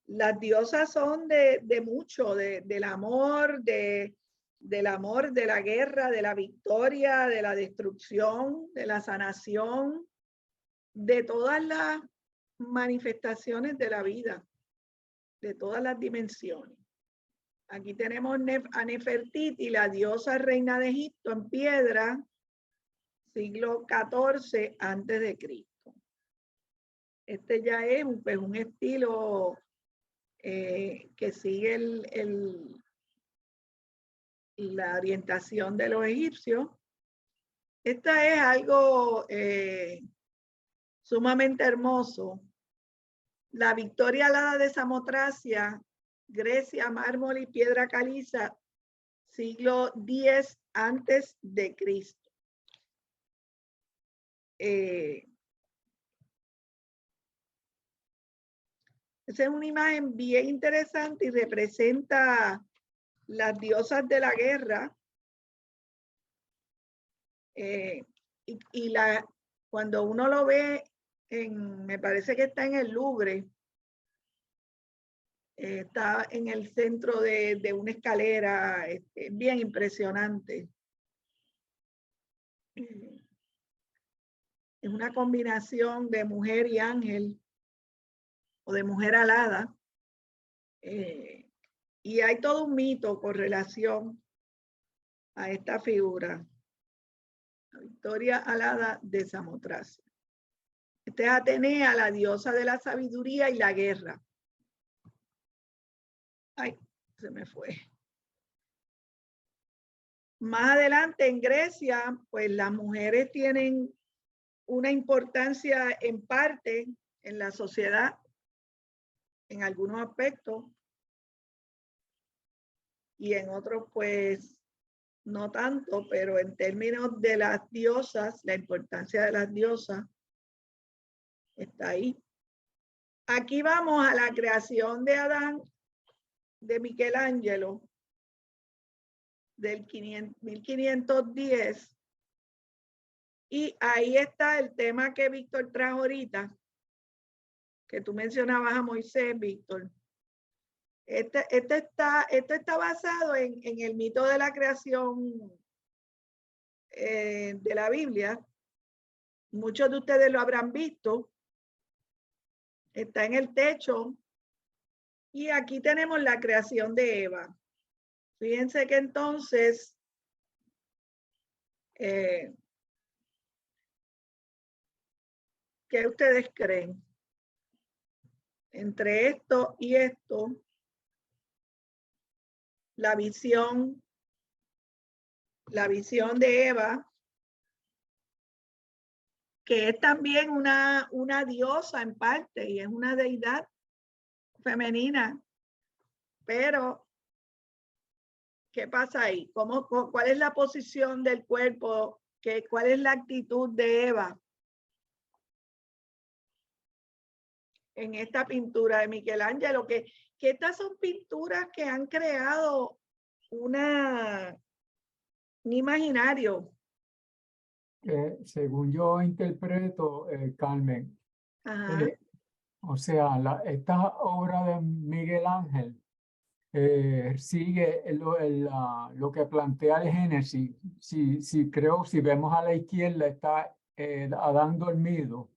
las diosas son de mucho, del amor, del amor, de la guerra, de la victoria, de la destrucción, de la sanación, de todas las manifestaciones de la vida, de todas las dimensiones. Aquí tenemos a Nefertiti, la diosa reina de Egipto en piedra, siglo XIV antes de Cristo. Este ya es un estilo que sigue la orientación de los egipcios. Esta es algo sumamente hermoso. La victoria alada de Samotracia, Grecia, mármol y piedra caliza, siglo X antes de Cristo. Esa es una imagen bien interesante y representa las diosas de la guerra. Cuando uno lo ve, me parece que está en el Louvre, está en el centro de una escalera, bien impresionante. Es una combinación de mujer y ángel, o de mujer alada. Y hay todo un mito con relación a esta figura. La Victoria alada de Samotracia. Esta es Atenea, la diosa de la sabiduría y la guerra. Ay, se me fue. Más adelante en Grecia, pues las mujeres tienen una importancia en parte en la sociedad, en algunos aspectos, y en otros, pues, no tanto, pero en términos de las diosas, la importancia de las diosas está ahí. Aquí vamos a la creación de Adán, de Michelangelo, del 1510. Y ahí está el tema que Víctor trajo ahorita, que tú mencionabas a Moisés, Víctor. Este está basado en el mito de la creación de la Biblia. Muchos de ustedes lo habrán visto. Está en el techo. Y aquí tenemos la creación de Eva. Fíjense que entonces ¿qué ustedes creen? Entre esto y esto, la visión de Eva, que es también una diosa en parte y es una deidad femenina, pero ¿qué pasa ahí? ¿Cuál es la posición del cuerpo? ¿Cuál es la actitud de Eva en esta pintura de Michelangelo? Que estas son pinturas que han creado un imaginario. Según yo interpreto, Carmen, o sea, esta obra de Miguel Ángel sigue lo que plantea el Génesis. Si vemos a la izquierda está Adán dormido.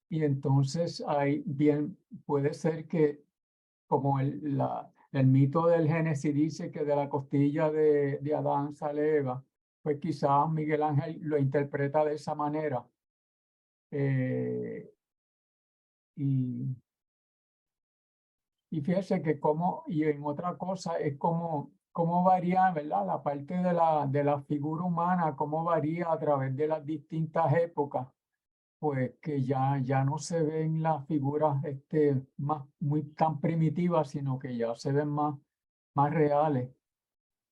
Y entonces ahí bien puede ser que como el mito del Génesis dice que de la costilla de Adán sale Eva, pues quizás Miguel Ángel lo interpreta de esa manera. Y fíjese que y en otra cosa es cómo varía, ¿verdad? La parte de la figura humana, cómo varía a través de las distintas épocas, pues que ya no se ven las figuras muy tan primitivas, sino que ya se ven más reales,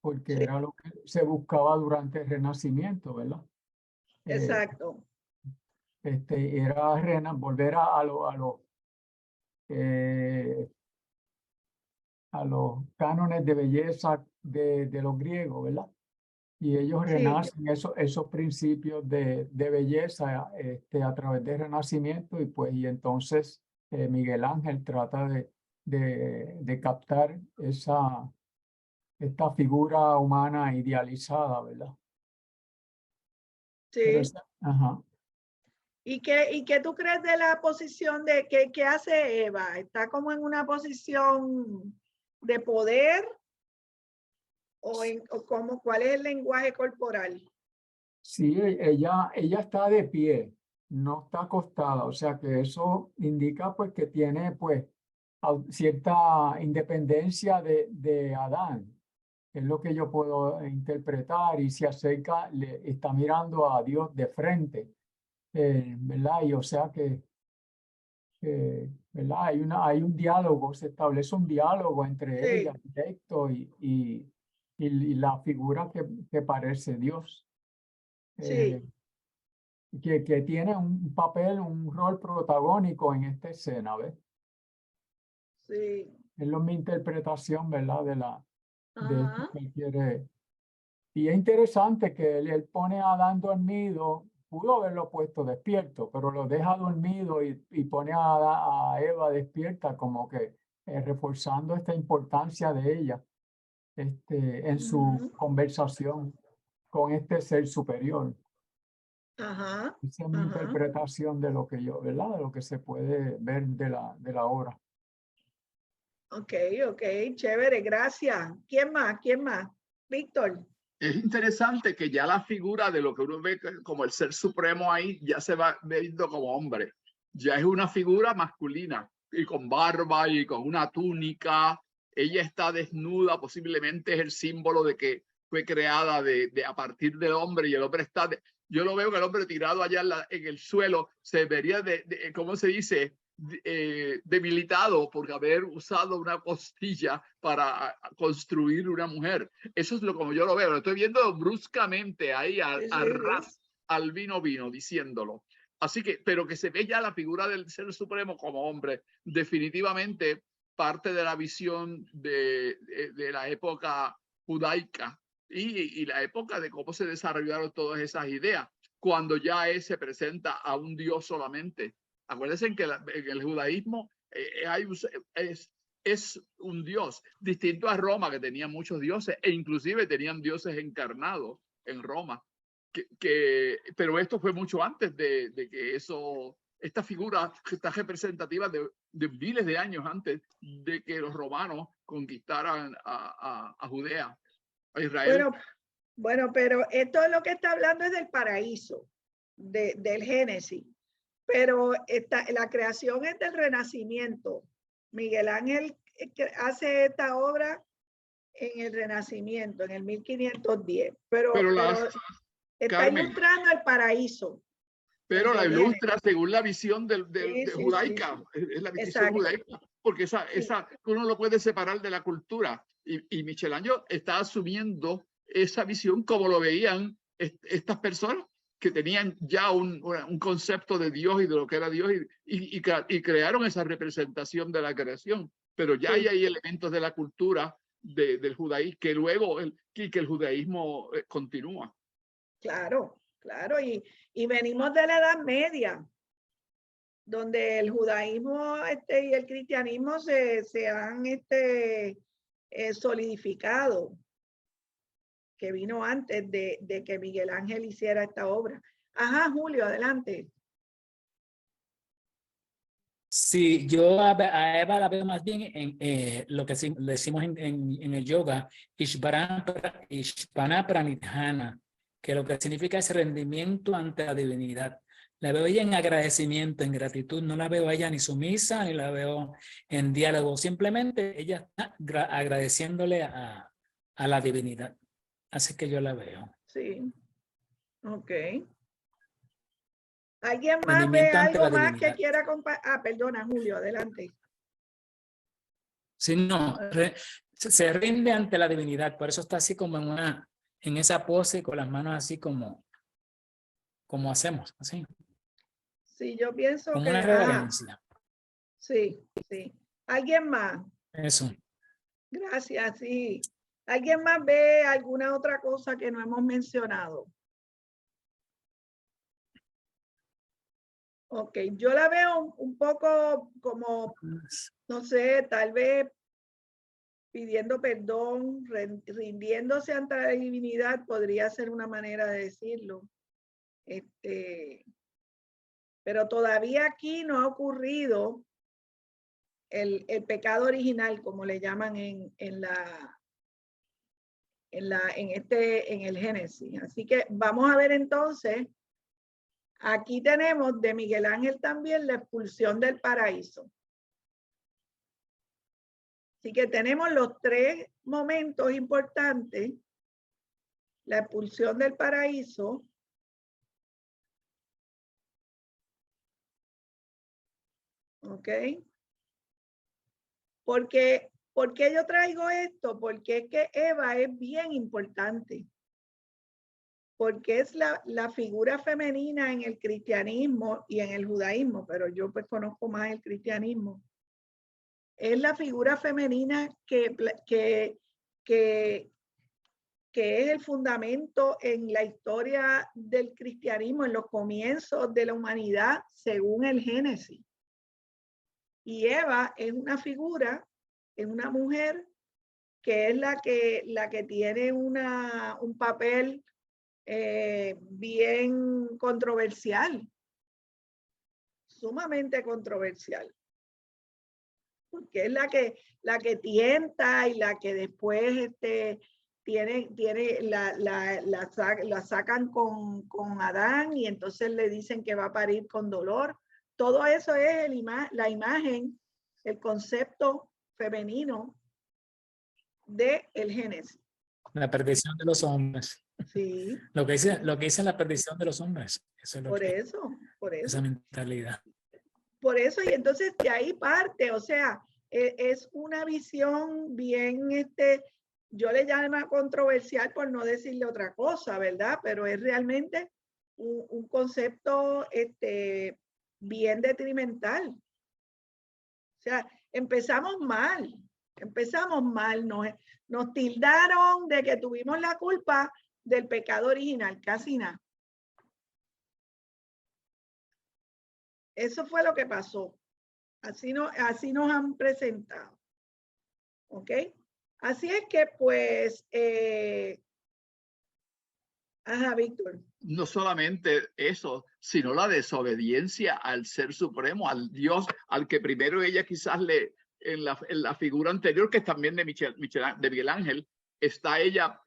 porque era lo que se buscaba durante el Renacimiento, ¿verdad? Exacto. Era volver a los cánones de belleza de los griegos, ¿verdad? Y ellos renacen esos principios de belleza a través del Renacimiento y entonces Miguel Ángel trata de captar esta figura humana idealizada, ¿verdad? Sí. Ajá. ¿Y qué tú crees de la posición de qué hace Eva? ¿Está como en una posición de poder? ¿Cuál es el lenguaje corporal? Sí, ella está de pie, no está acostada, o sea que eso indica pues que tiene pues cierta independencia de Adán, es lo que yo puedo interpretar, y se acerca, está mirando a Dios de frente, ¿verdad? Y o sea que ¿verdad? Hay un diálogo, se establece un diálogo entre ella, directo, y la figura que parece Dios. Que tiene un papel, un rol protagónico en esta escena, ¿ves? Sí. Es mi interpretación, ¿verdad? De esto que quiere. Y es interesante que él pone a Adán dormido, pudo haberlo puesto despierto, pero lo deja dormido y pone a Eva despierta, como que reforzando esta importancia de ella en su conversación con este ser superior. Esa es mi interpretación de lo que ¿verdad? De lo que se puede ver de la obra. Ok, chévere, gracias. ¿Quién más? Víctor. Es interesante que ya la figura de lo que uno ve como el ser supremo ahí ya se va viendo como hombre. Ya es una figura masculina y con barba y con una túnica. Ella está desnuda, posiblemente es el símbolo de que fue creada a partir del hombre, y el hombre está, yo lo veo que el hombre tirado allá en el suelo se vería ¿cómo se dice? Debilitado por haber usado una costilla para construir una mujer. Eso es como yo lo veo. Lo estoy viendo bruscamente ahí al vino diciéndolo. Así que, pero que se ve ya la figura del ser supremo como hombre, definitivamente parte de la visión de la época judaica y la época de cómo se desarrollaron todas esas ideas, cuando ya se presenta a un Dios solamente. Acuérdense que en el judaísmo es un Dios, distinto a Roma, que tenía muchos dioses, e inclusive tenían dioses encarnados en Roma. Pero esto fue mucho antes de que esta figura está representativa de miles de años antes de que los romanos conquistaran a Judea, a Israel. Bueno, pero esto es lo que está hablando es del paraíso, del Génesis. Pero la creación es del Renacimiento. Miguel Ángel hace esta obra en el Renacimiento, en el 1510. Pero está Carmen, ilustrando el paraíso. Pero la ilustra según la visión de judaica. Sí. Es la visión judaica. Porque uno lo puede separar de la cultura. Y Michelangelo está asumiendo esa visión como lo veían estas personas que tenían ya un concepto de Dios y de lo que era Dios, y crearon esa representación de la creación. Pero ya hay elementos de la cultura del judaísmo que luego que el judaísmo continúa. Claro, claro. Y venimos de la Edad Media, donde el judaísmo y el cristianismo se han solidificado, que vino antes de que Miguel Ángel hiciera esta obra. Ajá, Julio, adelante. Sí, yo a Eva la veo más bien en lo que le decimos en el yoga, Ishvana Pranidhana, que lo que significa es rendimiento ante la divinidad. La veo ella en agradecimiento, en gratitud. No la veo ella ni sumisa, ni la veo en diálogo. Simplemente ella está agradeciéndole a la divinidad. Así que yo la veo. Sí. Ok. ¿Alguien más ve algo más que quiera compartir? Ah, perdona, Julio, adelante. Sí, no, se rinde ante la divinidad. Por eso está así como en esa pose, con las manos así como hacemos, así. Sí, yo pienso como que... una reverencia. Sí, sí. ¿Alguien más? Eso. Gracias, sí. ¿Alguien más ve alguna otra cosa que no hemos mencionado? Ok, yo la veo un poco como, no sé, tal vez pidiendo perdón, rindiéndose ante la divinidad, podría ser una manera de decirlo. Pero todavía aquí no ha ocurrido el pecado original, como le llaman en el Génesis. Así que vamos a ver entonces, aquí tenemos de Miguel Ángel también la expulsión del paraíso. Así que tenemos los tres momentos importantes: la expulsión del paraíso, ¿ok? ¿Por qué yo traigo esto? Porque es que Eva es bien importante. Porque es la figura femenina en el cristianismo y en el judaísmo, pero yo pues conozco más el cristianismo. Es la figura femenina que es el fundamento en la historia del cristianismo, en los comienzos de la humanidad, según el Génesis. Y Eva es una figura, es una mujer que es la que tiene un papel bien controversial, sumamente controversial, porque es la que tienta y la que después la sacan con Adán y entonces le dicen que va a parir con dolor. Todo eso es la imagen, el concepto femenino del Génesis. La perdición de los hombres. Sí. Lo que dice la perdición de los hombres. Eso es lo Por que, eso. esa mentalidad. Por eso, y entonces de ahí parte, o sea, es una visión bien, yo le llamo controversial por no decirle otra cosa, ¿verdad? Pero es realmente un concepto bien detrimental. O sea, empezamos mal, nos tildaron de que tuvimos la culpa del pecado original, casi nada. Eso fue lo que pasó. Así nos han presentado. ¿Ok? Así es que, pues, ajá, Víctor. No solamente eso, sino la desobediencia al Ser Supremo, al Dios, al que primero ella quizás en la figura anterior, que es también de Miguel Ángel, está ella,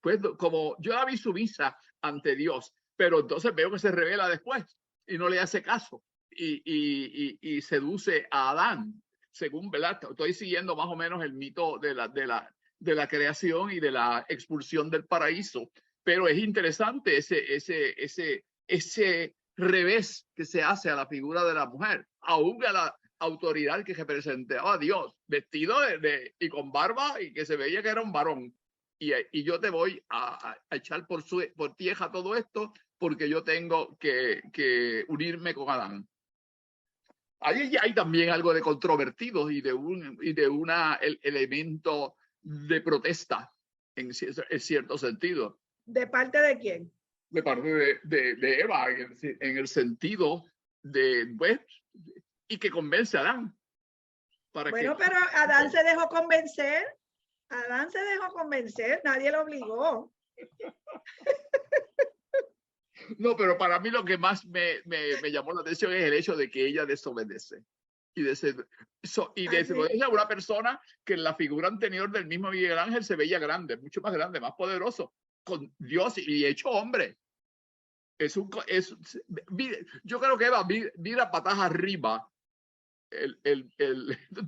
pues como yo la vi sumisa ante Dios, pero entonces veo que se revela después y no le hace caso y seduce a Adán, según, ¿verdad? Estoy siguiendo más o menos el mito de la creación y de la expulsión del paraíso. Pero es interesante ese revés que se hace a la figura de la mujer, aún a la autoridad que representaba a Dios, vestido y con barba y que se veía que era un varón. Y yo te voy a echar por tierra todo esto porque yo tengo que unirme con Adán. Ahí hay también algo de controvertido y de un elemento de protesta en cierto sentido. ¿De parte de quién? De parte de Eva, en el sentido de, pues, y que convence a Adán. Bueno, pero Adán se dejó convencer. Nadie lo obligó. No, pero para mí lo que más me llamó la atención es el hecho de que ella desobedece. Y desobedece a una persona que en la figura anterior del mismo Miguel Ángel se veía grande, mucho más grande, más poderoso, con Dios y hecho hombre. Yo creo que Eva mira patas arriba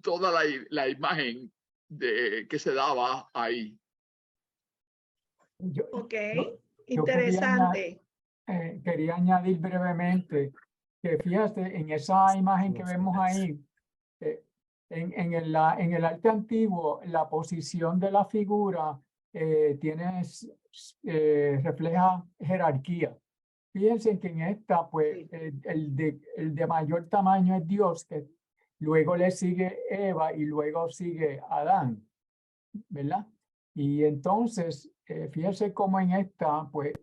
toda la imagen que se daba ahí. Ok, interesante. Quería añadir brevemente que fíjate en esa imagen que vemos ahí, en el arte antiguo, la posición de la figura refleja jerarquía. Fíjense que en esta, pues, el de mayor tamaño es Dios, que luego le sigue Eva y luego sigue Adán, ¿verdad? Y entonces, fíjense cómo en esta, pues,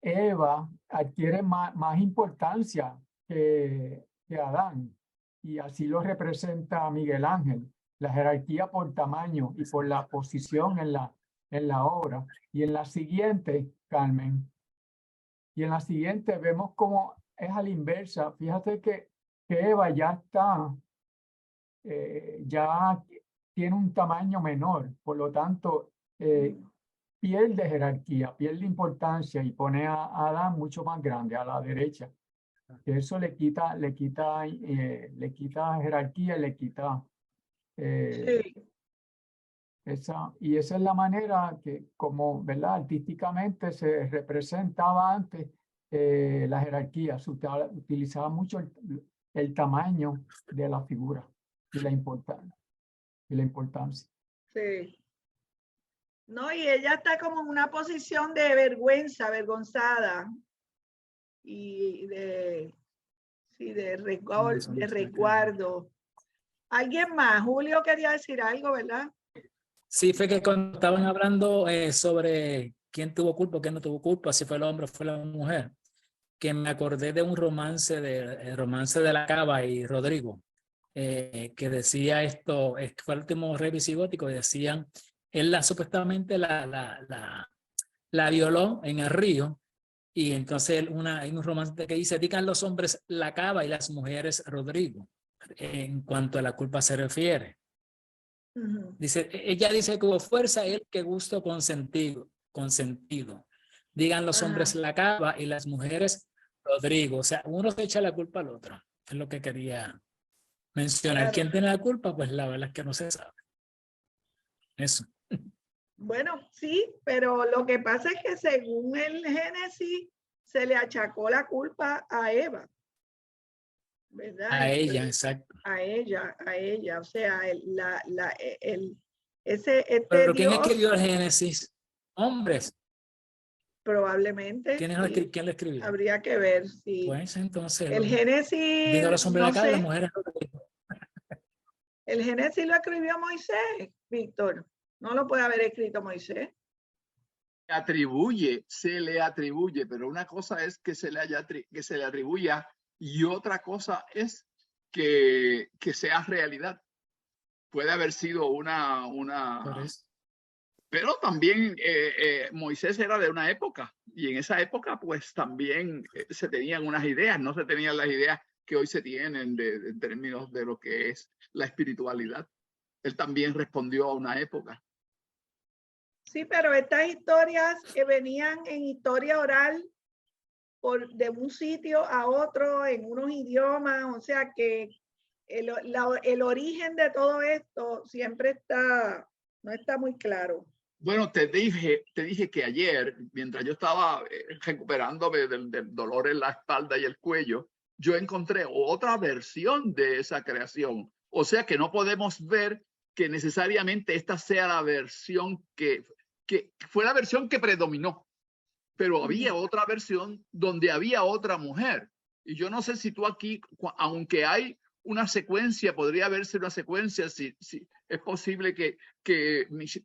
Eva adquiere más importancia que Adán, y así lo representa Miguel Ángel, la jerarquía por tamaño y por la posición en la obra. Y en la siguiente, Carmen, vemos cómo es a la inversa. Fíjate que Eva ya tiene un tamaño menor, por lo tanto, pierde jerarquía, pierde importancia y pone a Adán mucho más grande a la derecha. Eso le quita jerarquía, le quita y esa es la manera que, como, ¿verdad? Artísticamente se representaba antes la jerarquía. Se utilizaba mucho el tamaño de la figura y la importancia. Sí. No, y ella está como en una posición de vergüenza, avergonzada y de resguardo. ¿Alguien más? Julio quería decir algo, ¿verdad? Sí, fue que cuando estaban hablando sobre quién tuvo culpa, quién no tuvo culpa, si fue el hombre o fue la mujer, que me acordé de un romance de la Cava y Rodrigo, que decía esto, fue el último rey visigótico, y decían, él supuestamente la violó en el río, y entonces hay un romance que dice, digan los hombres la Cava y las mujeres Rodrigo, en cuanto a la culpa se refiere. Ujú. Dice, ella dice que hubo fuerza el que gusto consentido. Digan los hombres Ajá. la cava y las mujeres Rodrigo. O sea, uno se echa la culpa al otro. Es lo que quería mencionar. Claro. ¿Quién tiene la culpa? Pues la verdad es que no se sabe. Eso. Bueno, sí, pero lo que pasa es que según el Génesis se le achacó la culpa a Eva, ¿verdad? A ella, exacto. A ella. O sea, este Pero ¿quién Dios escribió el Génesis? Hombres. probablemente, ¿Quién sí, lo escribió? habría que ver si Pues entonces el digo Génesis, los hombres no la cava y las sé, mujeres Rodrigo. el Génesis lo escribió Moisés, Víctor. No lo puede haber escrito Moisés. Se le atribuye, pero una cosa es que se le atribuya y otra cosa es que sea realidad. Puede haber sido Por eso. pero también Moisés era de una época y en esa época pues también se tenían unas ideas, no se tenían las ideas que hoy se tienen en términos de lo que es la espiritualidad. Él también respondió a una época. Sí, pero estas historias que venían en historia oral de un sitio a otro en unos idiomas, o sea que el origen de todo esto siempre no está muy claro. Bueno, te dije que ayer, mientras yo estaba recuperándome del dolor en la espalda y el cuello, yo encontré otra versión de esa creación. O sea que no podemos ver que necesariamente esta sea la versión que fue la versión que predominó, pero había otra versión donde había otra mujer. Y yo no sé si tú aquí, aunque hay una secuencia, podría verse una secuencia, si es posible que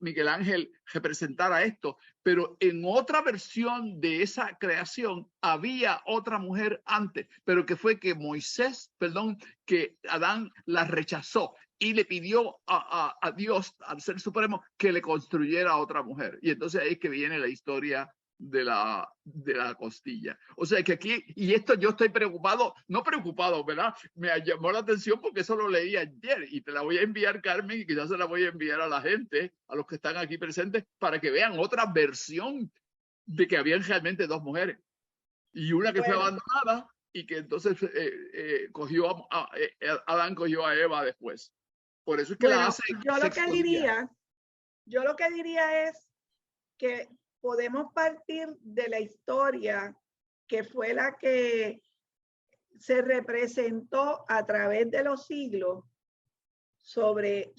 Miguel Ángel representara esto, pero en otra versión de esa creación había otra mujer antes, pero que fue que que Adán la rechazó y le pidió a Dios, al Ser Supremo, que le construyera otra mujer. Y entonces ahí es que viene la historia de la costilla. O sea que aquí, y esto yo estoy preocupado, no preocupado, ¿verdad? Me llamó la atención porque eso lo leí ayer y te la voy a enviar, Carmen, y quizás se la voy a enviar a la gente, a los que están aquí presentes, para que vean otra versión de que habían realmente dos mujeres. Y una que fue abandonada y que entonces Adán cogió a Eva después. Por eso es que la hace. Yo lo que diría es que podemos partir de la historia que fue la que se representó a través de los siglos sobre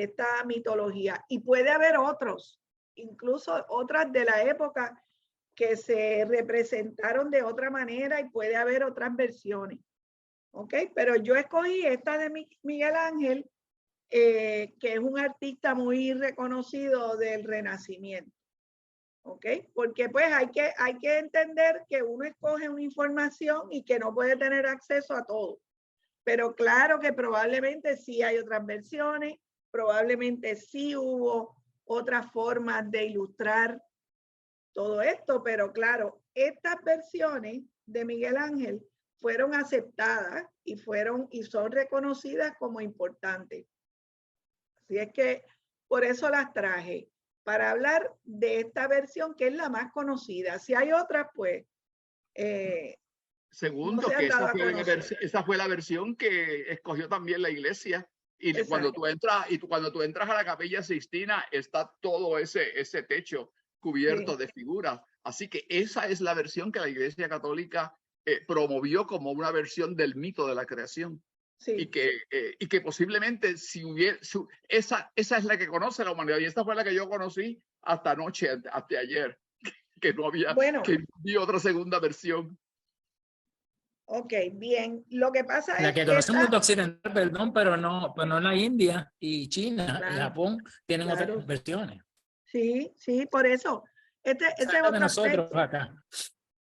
esta mitología. Y puede haber otros, incluso otras de la época que se representaron de otra manera y puede haber otras versiones. ¿Ok? Pero yo escogí esta de Miguel Ángel, que es un artista muy reconocido del Renacimiento. ¿Ok? Porque pues hay que entender que uno escoge una información y que no puede tener acceso a todo. Pero claro que probablemente sí hay otras versiones, probablemente sí hubo otras formas de ilustrar todo esto, pero claro, estas versiones de Miguel Ángel fueron aceptadas y son reconocidas como importantes. Así es que por eso las traje, para hablar de esta versión que es la más conocida. Si hay otras, pues segundo, no que esa fue la versión que escogió también la iglesia. Y cuando tú entras a la Capilla Sixtina, está todo ese techo cubierto de figuras. Así que esa es la versión que la Iglesia Católica promovió como una versión del mito de la creación. Y que posiblemente esa es la que conoce la humanidad. Y esta fue la que yo conocí hasta anoche, hasta ayer, que no había, que vi otra segunda versión. Ok, bien. Lo que pasa la es que conoce el mundo occidental, perdón, pero no la India y China y Japón tienen otras versiones. Sí, por eso. Este es otro nosotros aspecto. acá.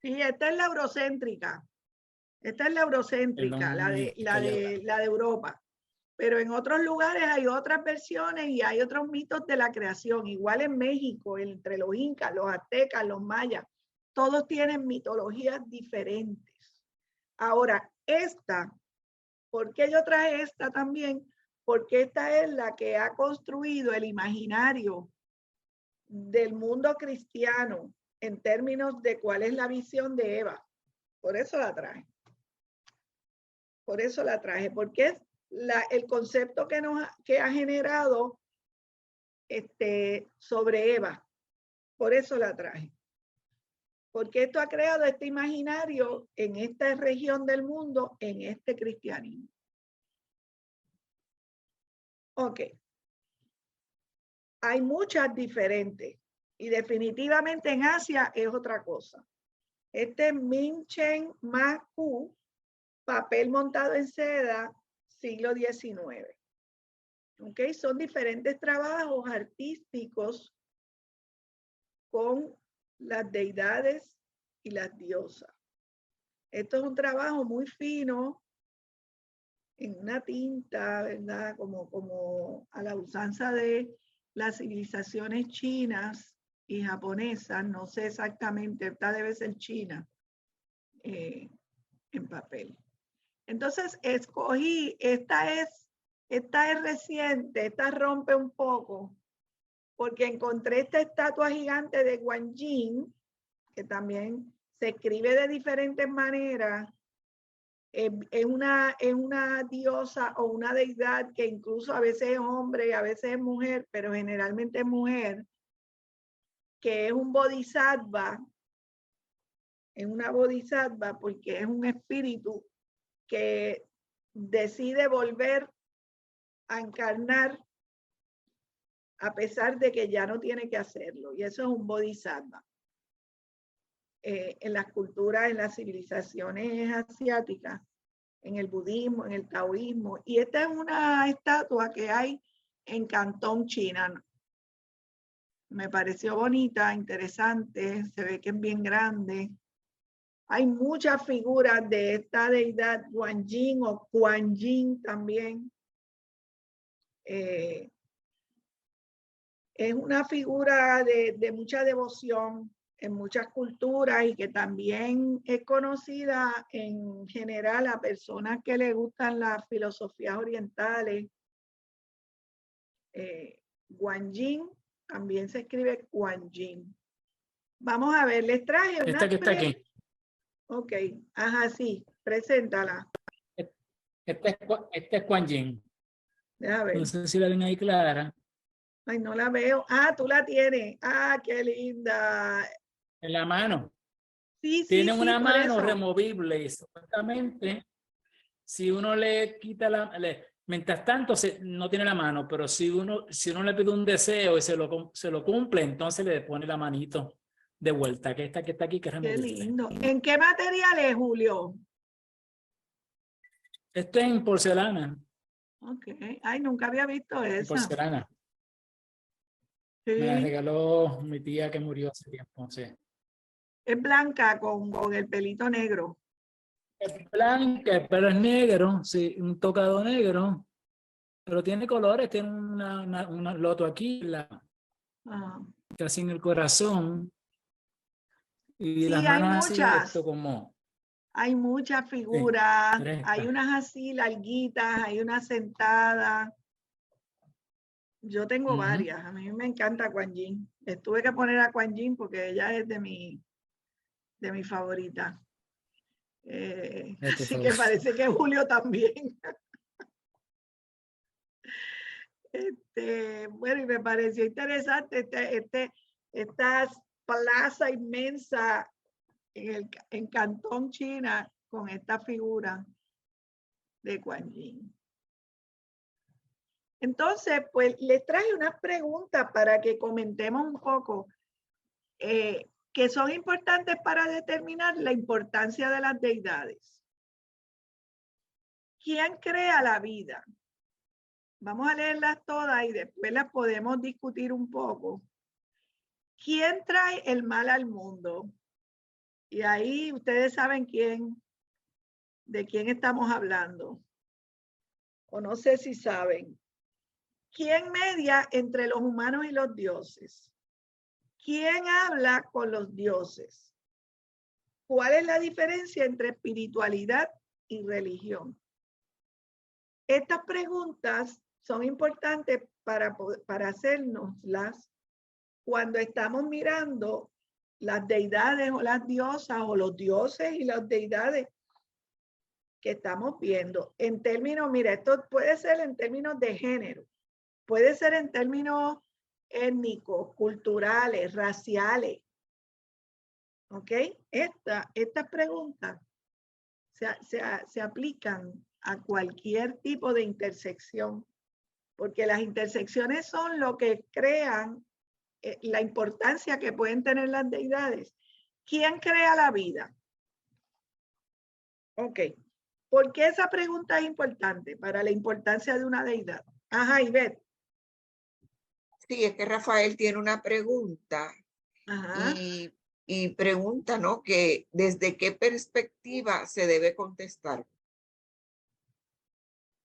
Sí, esta es la eurocéntrica. Esta es la eurocéntrica, la de Europa. Pero en otros lugares hay otras versiones y hay otros mitos de la creación. Igual en México, entre los incas, los aztecas, los mayas, todos tienen mitologías diferentes. Ahora, ¿por qué yo traje esta también? porque esta es la que ha construido el imaginario del mundo cristiano en términos de cuál es la visión de Eva. Por eso la traje. Por eso la traje, porque es el concepto que ha generado sobre Eva. Por eso la traje. Porque esto ha creado este imaginario en esta región del mundo, en este cristianismo. Ok. Hay muchas diferentes y definitivamente en Asia es otra cosa. Este Minchen Maku, papel montado en seda, siglo XIX. Ok, son diferentes trabajos artísticos con las deidades y las diosas. Esto es un trabajo muy fino, en una tinta, ¿verdad? Como a la usanza de las civilizaciones chinas y japonesas, no sé exactamente, esta debe ser china, en papel. Entonces escogí, esta es reciente, esta rompe un poco, porque encontré esta estatua gigante de Guanyin, que también se escribe de diferentes maneras. Es una diosa o una deidad que incluso a veces es hombre y a veces es mujer, pero generalmente es mujer, que es un bodhisattva, es una bodhisattva porque es un espíritu que decide volver a encarnar a pesar de que ya no tiene que hacerlo, y eso es un bodhisattva. En las culturas, en las civilizaciones asiáticas, en el budismo, en el taoísmo. Y esta es una estatua que hay en Cantón, China. Me pareció bonita, interesante, se ve que es bien grande. Hay muchas figuras de esta deidad, Guanyin o Guanyin también. Es una figura de mucha devoción en muchas culturas y que también es conocida en general a personas que les gustan las filosofías orientales. Guanyin también se escribe Guanyin. Vamos a ver, les traje una... Esta que está aquí. Ok, ajá, sí, preséntala. Este es Guanyin. Déjame ver. No sé si la ven ahí clara. Ay, no la veo. Ah, tú la tienes. Ah, qué linda. En la mano. Sí, Tiene sí, una por mano eso. removible y supuestamente si uno le quita mientras tanto no tiene la mano, pero si uno le pide un deseo y se lo cumple, entonces le pone la manito de vuelta, que esta que está aquí, que es Qué removible. lindo. ¿En qué material es, Julio? Esto es en porcelana. Ok. Ay, nunca había visto En esa. porcelana. Sí. Me la regaló mi tía que murió hace tiempo. Sí. Es blanca con el pelito negro. Es blanca, pero es negro, sí, un tocado negro, pero tiene colores, tiene una loto aquí, casi en el corazón, y Sí, las hay manos así, muchas. esto como... Hay muchas figuras. Sí, hay unas así larguitas, hay unas sentadas. Yo tengo varias. A mí me encanta Guanyin. Tuve que poner a Guanyin porque ella es de mi favorita. Así que parece que Julio también. Bueno, y me pareció interesante esta plaza inmensa en Cantón, China, con esta figura de Guanyin. Entonces, pues les traje unas preguntas para que comentemos un poco que son importantes para determinar la importancia de las deidades. ¿Quién crea la vida? Vamos a leerlas todas y después las podemos discutir un poco. ¿Quién trae el mal al mundo? Y ahí ustedes saben de quién estamos hablando. O no sé si saben. ¿Quién media entre los humanos y los dioses? ¿Quién habla con los dioses? ¿Cuál es la diferencia entre espiritualidad y religión? Estas preguntas son importantes para hacérnoslas cuando estamos mirando las deidades o las diosas o los dioses y las deidades que estamos viendo. En términos, mira, esto puede ser en términos de género, puede ser en términos étnicos, culturales, raciales. ¿Ok? Estas preguntas se aplican a cualquier tipo de intersección, porque las intersecciones son lo que crean la importancia que pueden tener las deidades. ¿Quién crea la vida? Ok. ¿Por qué esa pregunta es importante para la importancia de una deidad? Ajá, Ivette. Sí, es que Rafael tiene una pregunta. Ajá. Y pregunta, ¿no? Que desde qué perspectiva se debe contestar.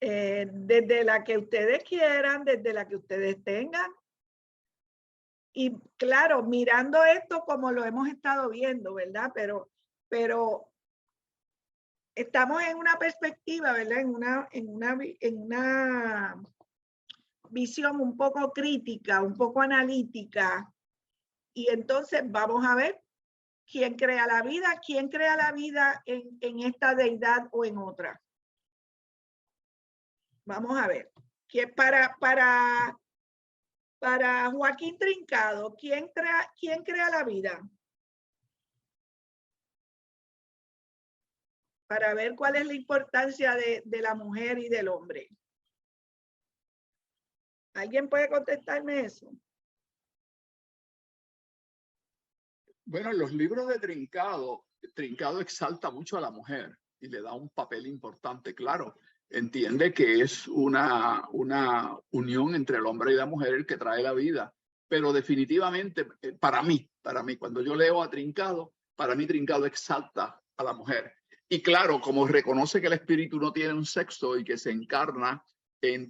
Desde la que ustedes quieran, desde la que ustedes tengan. Y claro, mirando esto como lo hemos estado viendo, ¿verdad? Pero estamos en una perspectiva, ¿verdad? En una visión un poco crítica, un poco analítica. Y entonces vamos a ver quién crea la vida en esta deidad o en otra. Vamos a ver. Que para Joaquín Trincado, ¿quién crea la vida? Para ver cuál es la importancia de la mujer y del hombre. ¿Alguien puede contestarme eso? Bueno, en los libros de Trincado, Trincado exalta mucho a la mujer y le da un papel importante, claro. Entiende que es una unión entre el hombre y la mujer el que trae la vida. Pero definitivamente, para mí, cuando yo leo a Trincado, para mí Trincado exalta a la mujer. Y claro, como reconoce que el espíritu no tiene un sexo y que se encarna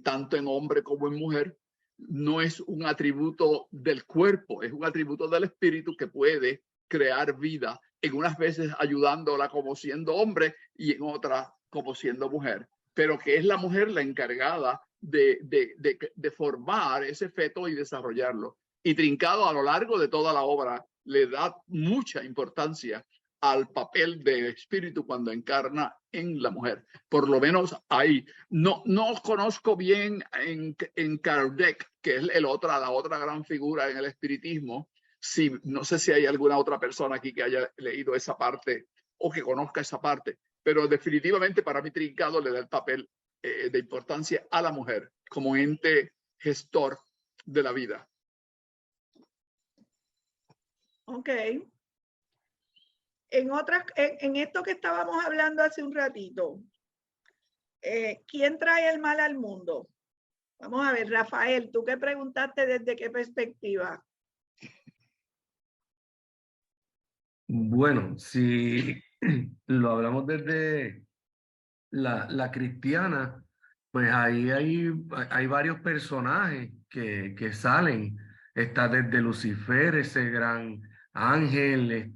tanto en hombre como en mujer, no es un atributo del cuerpo, es un atributo del espíritu que puede crear vida, en unas veces ayudándola como siendo hombre y en otras como siendo mujer, pero que es la mujer la encargada de formar ese feto y desarrollarlo. Y Trincado a lo largo de toda la obra le da mucha importancia al papel del espíritu cuando encarna en la mujer. Por lo menos ahí. No conozco bien en Kardec, que es la otra gran figura en el espiritismo. Sí, no sé si hay alguna otra persona aquí que haya leído esa parte o que conozca esa parte, pero definitivamente para mí Trincado le da el papel de importancia a la mujer como ente gestor de la vida. Ok. En esto que estábamos hablando hace un ratito, ¿quién trae el mal al mundo? Vamos a ver, Rafael, ¿tú qué preguntaste desde qué perspectiva? Bueno, si lo hablamos desde la cristiana, pues ahí hay varios personajes que salen. Está desde Lucifer, ese gran ángel,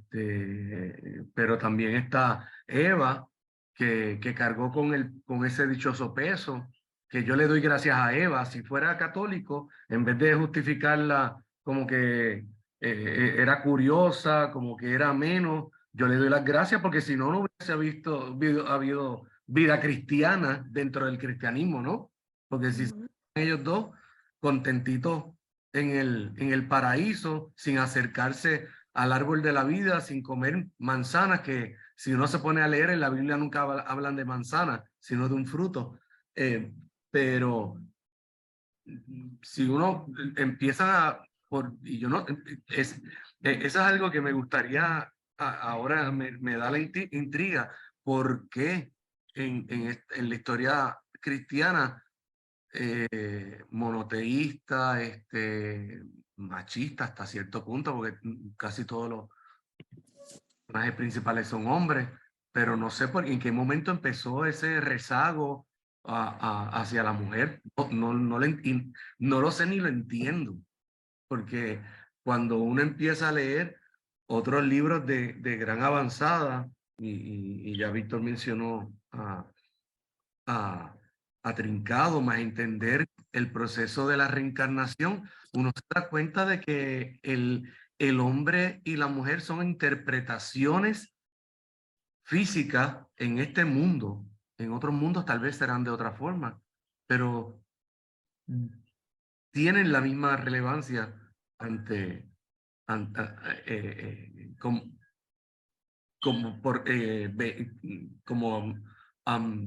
pero también está Eva, que cargó con ese dichoso peso, que yo le doy gracias a Eva. Si fuera católico, en vez de justificarla como que era curiosa, como que era menos, yo le doy las gracias porque si no, no hubiese habido vida cristiana dentro del cristianismo, ¿no? Porque si están ellos dos contentitos en el paraíso, sin acercarse al árbol de la vida, sin comer manzanas, que si uno se pone a leer en la Biblia nunca hablan de manzanas, sino de un fruto. Pero si uno empieza y yo no, eso es algo que me gustaría, ahora me da la intriga, ¿por qué en la historia cristiana monoteísta, machista hasta cierto punto, porque casi todos los personajes principales son hombres, pero no sé en qué momento empezó ese rezago hacia la mujer? No lo sé ni lo entiendo, porque cuando uno empieza a leer otros libros de gran avanzada, y ya Víctor mencionó a atrincado, más entender el proceso de la reencarnación, uno se da cuenta de que el hombre y la mujer son interpretaciones físicas en este mundo. En otros mundos tal vez serán de otra forma, pero tienen la misma relevancia ante, como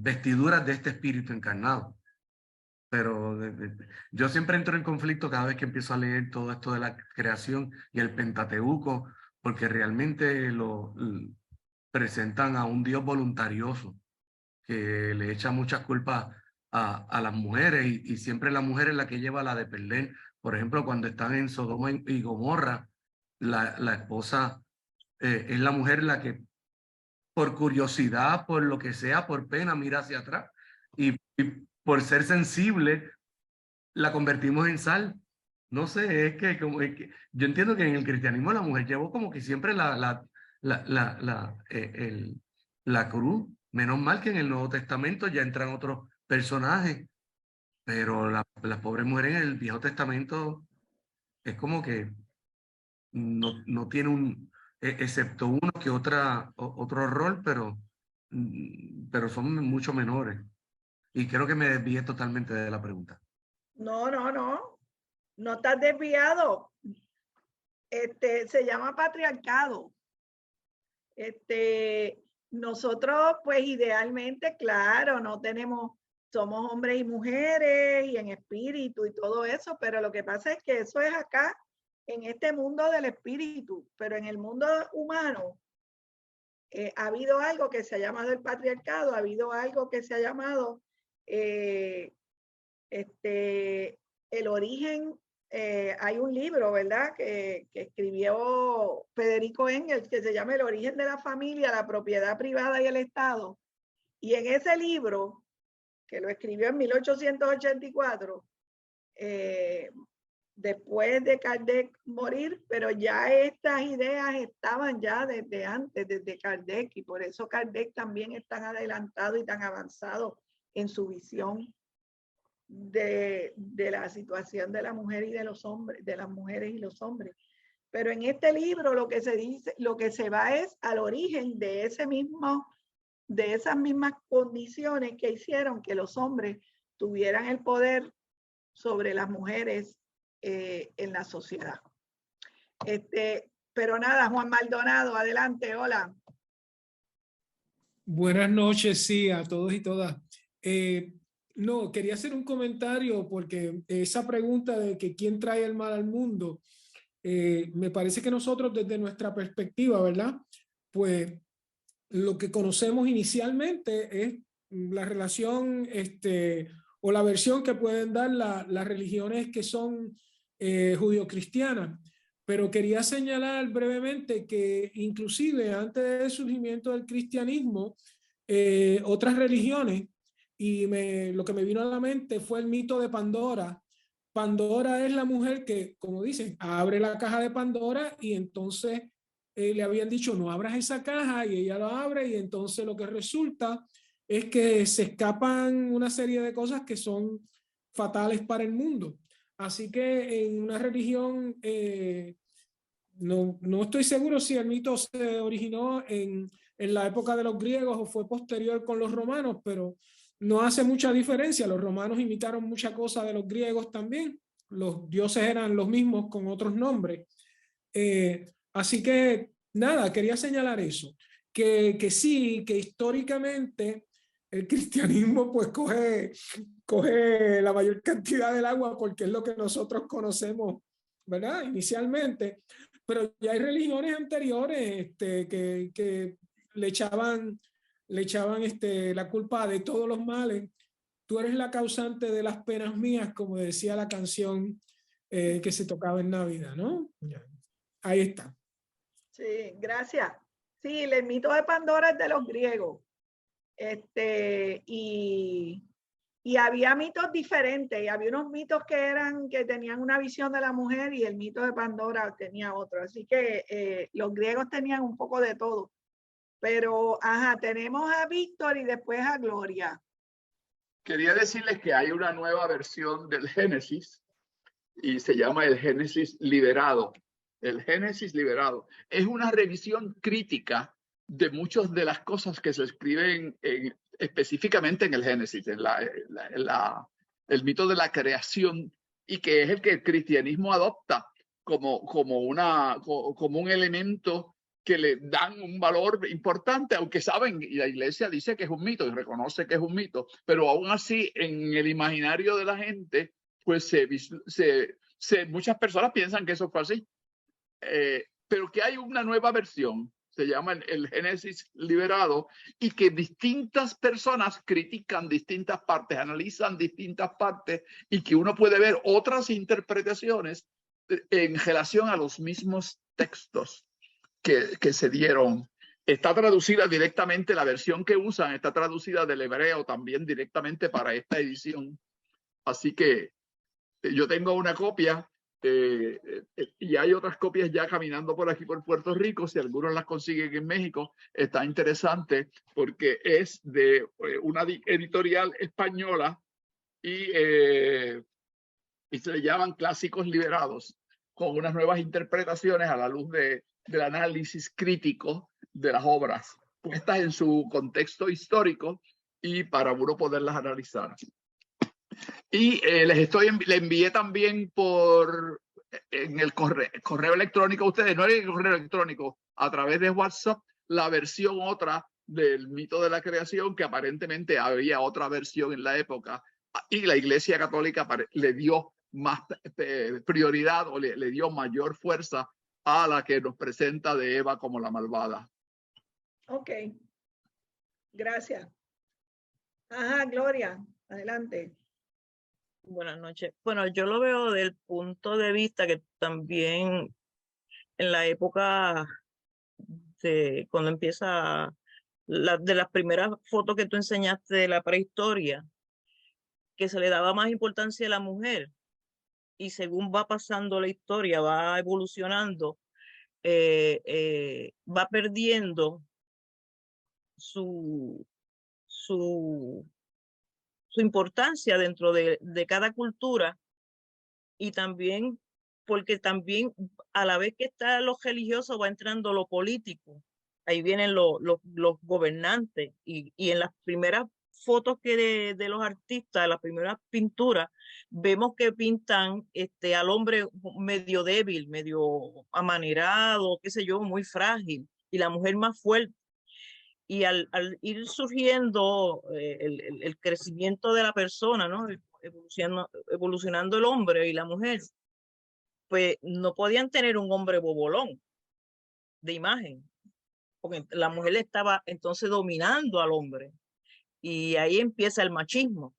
vestiduras de este espíritu encarnado. Pero yo siempre entro en conflicto cada vez que empiezo a leer todo esto de la creación y el Pentateuco, porque realmente lo presentan a un Dios voluntarioso que le echa muchas culpas a las mujeres y siempre la mujer es la que lleva la de perder. Por ejemplo, cuando están en Sodoma y Gomorra, la esposa es la mujer la que por curiosidad, por lo que sea, por pena, mira hacia atrás y por ser sensible la convertimos en sal. No sé, es que yo entiendo que en el cristianismo la mujer llevó como que siempre la cruz. Menos mal que en el Nuevo Testamento ya entran otros personajes, pero las pobres mujeres en el Viejo Testamento es como que no tiene excepto uno que otro rol, pero son mucho menores. Y creo que me desvié totalmente de la pregunta. No, no, no. No estás desviado. Se llama patriarcado. Nosotros, pues idealmente, claro, somos hombres y mujeres y en espíritu y todo eso, pero lo que pasa es que eso es acá, en este mundo del espíritu, pero en el mundo humano ha habido algo que se ha llamado el patriarcado, ha habido algo que se ha llamado el origen. Hay un libro, ¿verdad?, que escribió Federico Engels, que se llama El origen de la familia, la propiedad privada y el Estado. Y en ese libro, que lo escribió en 1884, después de Kardec morir, pero ya estas ideas estaban ya desde antes, desde Kardec, y por eso Kardec también es tan adelantado y tan avanzado en su visión de la situación de la mujer y de los hombres, de las mujeres y los hombres. Pero en este libro lo que se dice, lo que se va es al origen de esas mismas condiciones que hicieron que los hombres tuvieran el poder sobre las mujeres en la sociedad. Pero nada, Juan Maldonado, adelante, hola. Buenas noches, sí, a todos y todas. No, quería hacer un comentario porque esa pregunta de que quién trae el mal al mundo, me parece que nosotros desde nuestra perspectiva, ¿verdad? Pues lo que conocemos inicialmente es la relación o la versión que pueden dar las religiones que son judio-cristianas. Pero quería señalar brevemente que inclusive antes del surgimiento del cristianismo, otras religiones, y lo que me vino a la mente fue el mito de Pandora. Pandora es la mujer que, como dicen, abre la caja de Pandora y entonces le habían dicho no abras esa caja y ella lo abre y entonces lo que resulta es que se escapan una serie de cosas que son fatales para el mundo. Así que en una religión, no estoy seguro si el mito se originó en la época de los griegos o fue posterior con los romanos, pero no hace mucha diferencia. Los romanos imitaron muchas cosas de los griegos también. Los dioses eran los mismos con otros nombres. Así que nada, quería señalar eso, que sí, que históricamente el cristianismo pues coge la mayor cantidad del agua porque es lo que nosotros conocemos, ¿verdad? Inicialmente, pero ya hay religiones anteriores que le echaban la culpa de todos los males. Tú eres la causante de las penas mías, como decía la canción que se tocaba en Navidad, ¿no? Ahí está. Sí, gracias. Sí, el mito de Pandora es de los griegos. Y había mitos diferentes, y había unos mitos que tenían una visión de la mujer y el mito de Pandora tenía otro. Así que los griegos tenían un poco de todo. Pero, ajá, tenemos a Víctor y después a Gloria. Quería decirles que hay una nueva versión del Génesis y se llama el Génesis liberado. El Génesis liberado es una revisión crítica de muchas de las cosas que se escriben específicamente en el Génesis, en el mito de la creación, y que es el que el cristianismo adopta como un elemento que le dan un valor importante, aunque saben, y la iglesia dice que es un mito y reconoce que es un mito, pero aún así en el imaginario de la gente, pues muchas personas piensan que eso fue así. Pero que hay una nueva versión, se llama el Génesis liberado, y que distintas personas critican distintas partes, analizan distintas partes, y que uno puede ver otras interpretaciones en relación a los mismos textos que se dieron. Está traducida directamente, la versión que usan está traducida del hebreo también directamente para esta edición. Así que yo tengo una copia y hay otras copias ya caminando por aquí por Puerto Rico. Si algunos las consiguen en México, está interesante porque es de una editorial española y se le llaman Clásicos Liberados, con unas nuevas interpretaciones a la luz del análisis crítico de las obras, puestas en su contexto histórico y para uno poderlas analizar. Y le envié también en el correo electrónico a ustedes, no en el correo electrónico, a través de WhatsApp, la versión otra del mito de la creación, que aparentemente había otra versión en la época, y la Iglesia Católica le dio más prioridad o le dio mayor fuerza a la que nos presenta de Eva como la malvada. Ok. Gracias. Ajá, Gloria, adelante. Buenas noches. Bueno, yo lo veo del punto de vista que también en la época de cuando empieza de las primeras fotos que tú enseñaste de la prehistoria, que se le daba más importancia a la mujer, y según va pasando la historia, va evolucionando, va perdiendo su importancia dentro de cada cultura, y también porque también a la vez que está lo religioso va entrando lo político. Ahí vienen los gobernantes, y en las primeras fotos que de los artistas, las primeras pinturas, vemos que pintan al hombre medio débil, medio amanerado, qué sé yo, muy frágil, y la mujer más fuerte. Y al ir surgiendo el crecimiento de la persona, ¿no? Evolucionando el hombre y la mujer, pues no podían tener un hombre bobolón de imagen, porque la mujer estaba entonces dominando al hombre, y ahí empieza el machismo.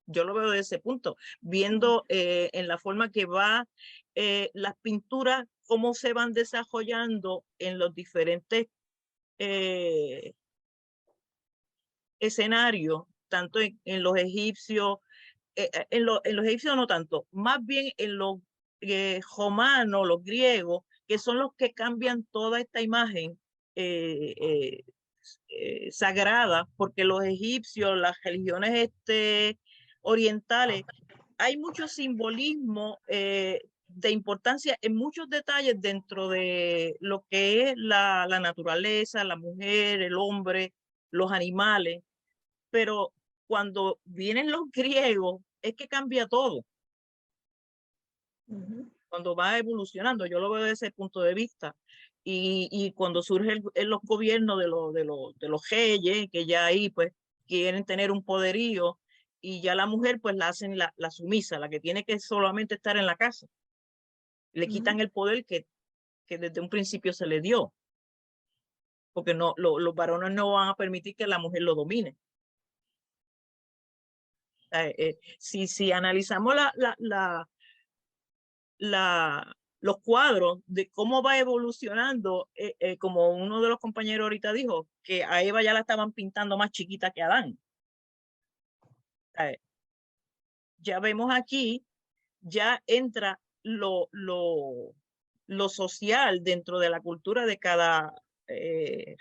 Yo lo veo desde ese punto, viendo en la forma que va las pinturas, cómo se van desarrollando en los diferentes escenarios, tanto en los egipcios, en los egipcios no tanto, más bien en los romanos, los griegos, que son los que cambian toda esta imagen sagrada, porque los egipcios, las religiones orientales, hay mucho simbolismo de importancia en muchos detalles dentro de lo que es la naturaleza, la mujer, el hombre, los animales, pero cuando vienen los griegos es que cambia todo. Cuando va evolucionando, yo lo veo desde ese punto de vista. Y cuando surge los gobiernos de los reyes, que ya ahí pues quieren tener un poderío, y ya la mujer pues la hacen la sumisa, la que tiene que solamente estar en la casa. Le quitan el poder que desde un principio se le dio, porque no, los varones no van a permitir que la mujer lo domine. Si analizamos los cuadros de cómo va evolucionando, como uno de los compañeros ahorita dijo, que a Eva ya la estaban pintando más chiquita que a Adán. Ya vemos aquí, ya entra lo social dentro de la cultura de cada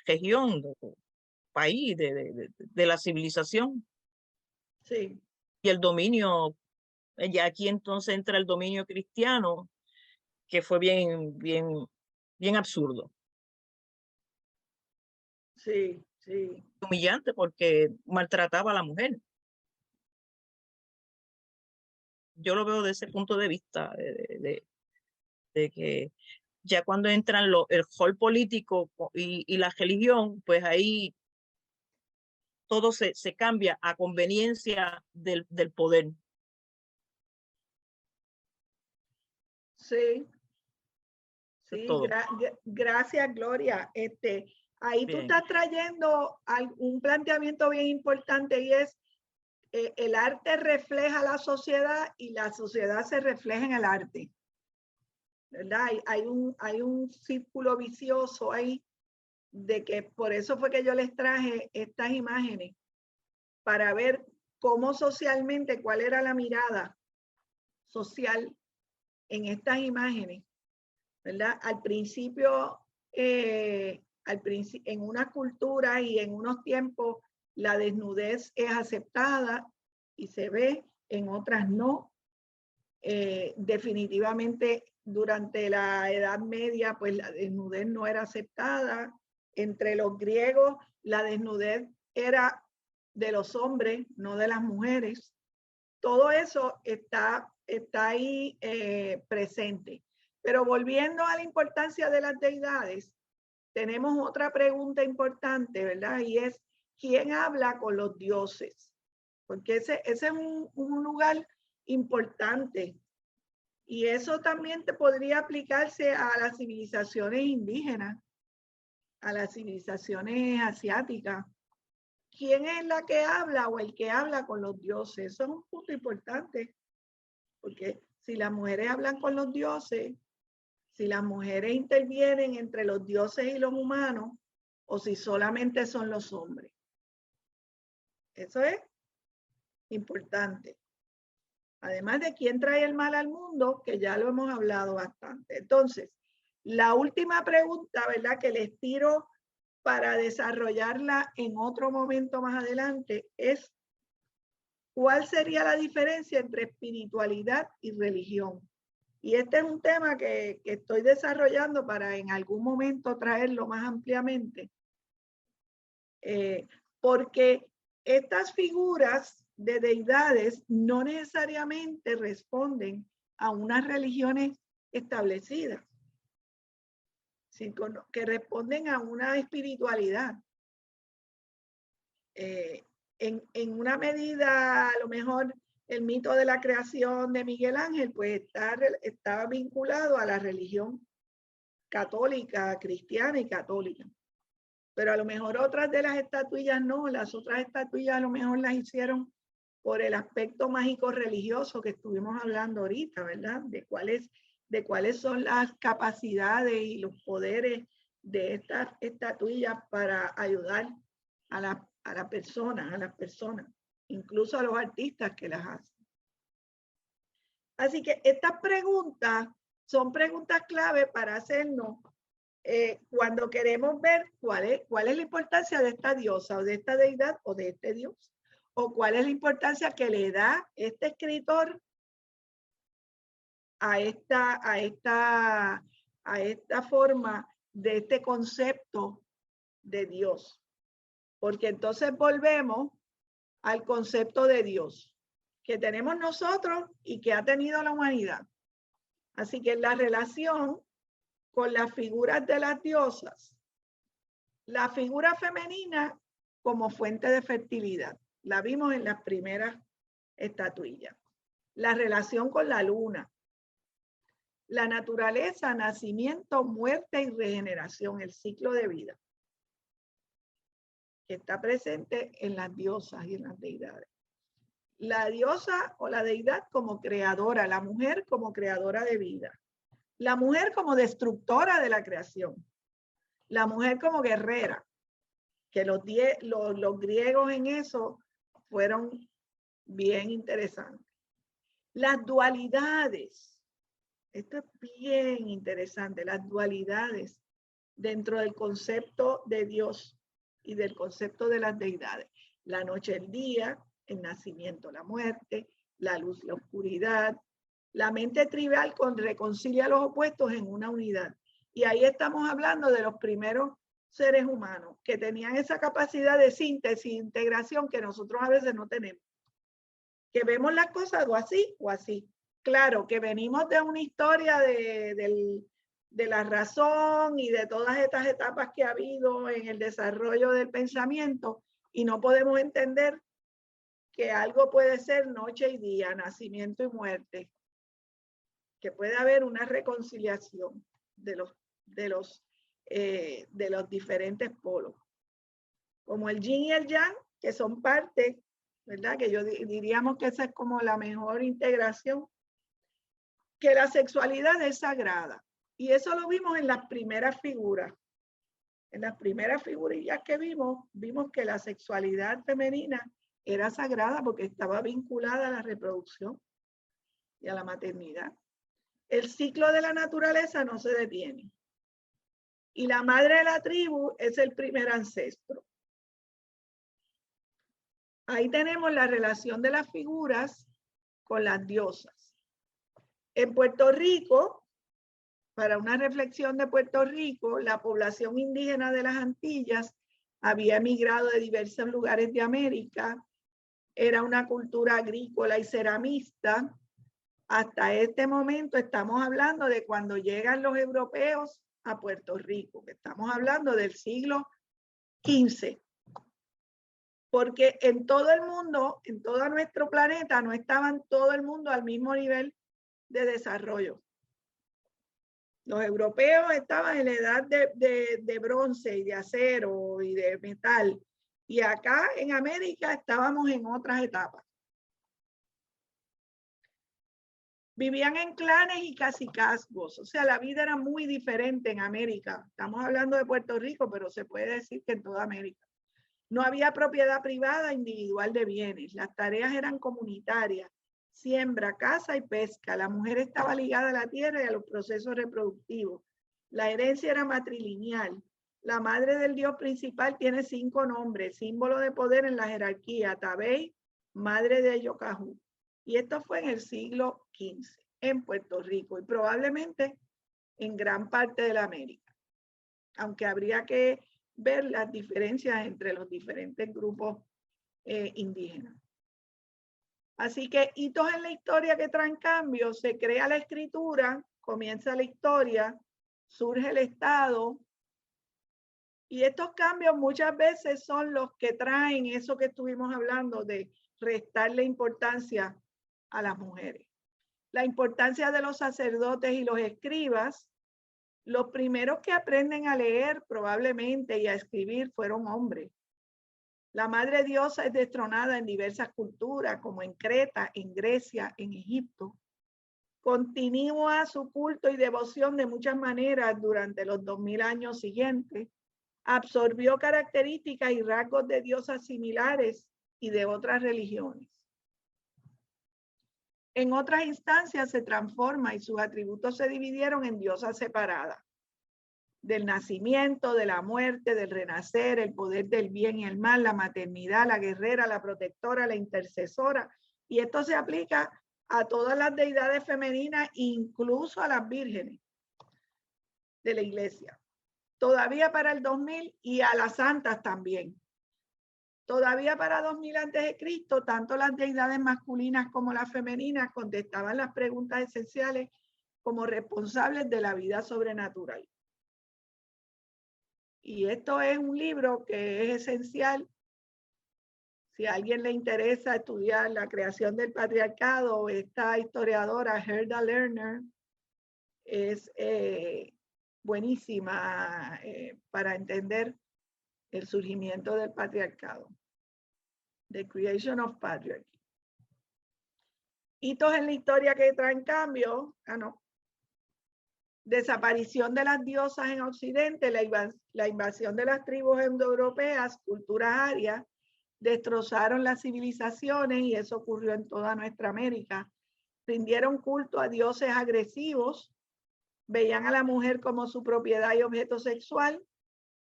región, país, de la civilización. Sí. Y el dominio, ya aquí entonces entra el dominio cristiano, que fue bien absurdo. Sí, sí. Humillante porque maltrataba a la mujer. Yo lo veo desde ese punto de vista, de que ya cuando entran el rol político y la religión, pues ahí todo se cambia a conveniencia del poder. Sí. Sí, Todo. Gracias, Gloria. Ahí tú Bien. estás trayendo un planteamiento bien importante y es el arte refleja la sociedad y la sociedad se refleja en el arte. ¿Verdad? Hay un círculo vicioso ahí de que por eso fue que yo les traje estas imágenes para ver cómo socialmente, cuál era la mirada social en estas imágenes. ¿Verdad? Al principio, en una cultura y en unos tiempos, la desnudez es aceptada y se ve, en otras no. Definitivamente, durante la Edad Media, pues la desnudez no era aceptada. Entre los griegos, la desnudez era de los hombres, no de las mujeres. Todo eso está ahí presente. Pero volviendo a la importancia de las deidades, tenemos otra pregunta importante, ¿verdad? Y es, ¿quién habla con los dioses? Porque ese es un lugar importante. Y eso también te podría aplicarse a las civilizaciones indígenas, a las civilizaciones asiáticas. ¿Quién es la que habla o el que habla con los dioses? Eso es un punto importante, porque si las mujeres hablan con los dioses, si las mujeres intervienen entre los dioses y los humanos, o si solamente son los hombres. Eso es importante. Además de quién trae el mal al mundo, que ya lo hemos hablado bastante. Entonces, la última pregunta, ¿verdad? Que les tiro para desarrollarla en otro momento más adelante es, ¿cuál sería la diferencia entre espiritualidad y religión? Y este es un tema que estoy desarrollando para en algún momento traerlo más ampliamente. Porque estas figuras de deidades no necesariamente responden a unas religiones establecidas, sino que responden a una espiritualidad. En una medida, a lo mejor, el mito de la creación de Miguel Ángel, pues está vinculado a la religión católica, cristiana y católica. Pero a lo mejor otras de las estatuillas no, las otras estatuillas a lo mejor las hicieron por el aspecto mágico religioso que estuvimos hablando ahorita, ¿verdad? De cuáles son las capacidades y los poderes de estas estatuillas para ayudar a las personas, incluso a los artistas que las hacen. Así que estas preguntas son preguntas clave para hacernos cuando queremos ver cuál es la importancia de esta diosa o de esta deidad o de este dios, o cuál es la importancia que le da este escritor a esta forma de este concepto de Dios. Porque entonces volvemos al concepto de Dios que tenemos nosotros y que ha tenido la humanidad. Así que la relación con las figuras de las diosas, la figura femenina como fuente de fertilidad, la vimos en las primeras estatuillas. La relación con la luna, la naturaleza, nacimiento, muerte y regeneración, el ciclo de vida, que está presente en las diosas y en las deidades. La diosa o la deidad como creadora, la mujer como creadora de vida, la mujer como destructora de la creación, la mujer como guerrera, que los griegos en eso fueron bien interesantes. Las dualidades, esto es bien interesante, las dualidades dentro del concepto de Dios y del concepto de las deidades. La noche, el día, el nacimiento, la muerte, la luz, la oscuridad. La mente tribal reconcilia los opuestos en una unidad. Y ahí estamos hablando de los primeros seres humanos que tenían esa capacidad de síntesis e integración que nosotros a veces no tenemos. Que vemos las cosas o así o así. Claro, que venimos de una historia de la razón y de todas estas etapas que ha habido en el desarrollo del pensamiento y no podemos entender que algo puede ser noche y día, nacimiento y muerte, que puede haber una reconciliación de los diferentes polos, como el yin y el yang, que son parte, ¿verdad? Que yo diríamos que esa es como la mejor integración, que la sexualidad es sagrada. Y eso lo vimos en las primeras figuras. En las primeras figurillas que vimos que la sexualidad femenina era sagrada porque estaba vinculada a la reproducción y a la maternidad. El ciclo de la naturaleza no se detiene. Y la madre de la tribu es el primer ancestro. Ahí tenemos la relación de las figuras con las diosas. En Puerto Rico, para una reflexión de Puerto Rico, la población indígena de las Antillas había emigrado de diversos lugares de América. Era una cultura agrícola y ceramista. Hasta este momento estamos hablando de cuando llegan los europeos a Puerto Rico, que estamos hablando del siglo XV. Porque en todo el mundo, en todo nuestro planeta, no estaban todo el mundo al mismo nivel de desarrollo. Los europeos estaban en la edad de bronce y de acero y de metal. Y acá en América estábamos en otras etapas. Vivían en clanes y cacicazgos. O sea, la vida era muy diferente en América. Estamos hablando de Puerto Rico, pero se puede decir que en toda América. No había propiedad privada individual de bienes. Las tareas eran comunitarias. Siembra, caza y pesca. La mujer estaba ligada a la tierra y a los procesos reproductivos. La herencia era matrilineal. La madre del dios principal tiene 5 nombres, símbolo de poder en la jerarquía. Tabey, madre de Yocajú. Y esto fue en el siglo XV en Puerto Rico y probablemente en gran parte de la América. Aunque habría que ver las diferencias entre los diferentes grupos indígenas. Así que hitos en la historia que traen cambios, se crea la escritura, comienza la historia, surge el Estado, y estos cambios muchas veces son los que traen eso que estuvimos hablando de restarle importancia a las mujeres. La importancia de los sacerdotes y los escribas, los primeros que aprenden a leer probablemente y a escribir fueron hombres. La madre diosa es destronada en diversas culturas, como en Creta, en Grecia, en Egipto. Continúa su culto y devoción de muchas maneras durante los 2000 años siguientes. Absorbió características y rasgos de diosas similares y de otras religiones. En otras instancias se transforma y sus atributos se dividieron en diosas separadas. Del nacimiento, de la muerte, del renacer, el poder del bien y el mal, la maternidad, la guerrera, la protectora, la intercesora. Y esto se aplica a todas las deidades femeninas, incluso a las vírgenes de la iglesia. Todavía para el 2000 y a las santas también. Todavía para 2000 a.C., tanto las deidades masculinas como las femeninas contestaban las preguntas esenciales como responsables de la vida sobrenatural. Y esto es un libro que es esencial. Si a alguien le interesa estudiar la creación del patriarcado, esta historiadora, Gerda Lerner, es buenísima para entender el surgimiento del patriarcado. The Creation of Patriarchy. Hitos en la historia que traen cambio. Desaparición de las diosas en Occidente, la invasión de las tribus indoeuropeas, culturas arias, destrozaron las civilizaciones y eso ocurrió en toda nuestra América. Rindieron culto a dioses agresivos, veían a la mujer como su propiedad y objeto sexual,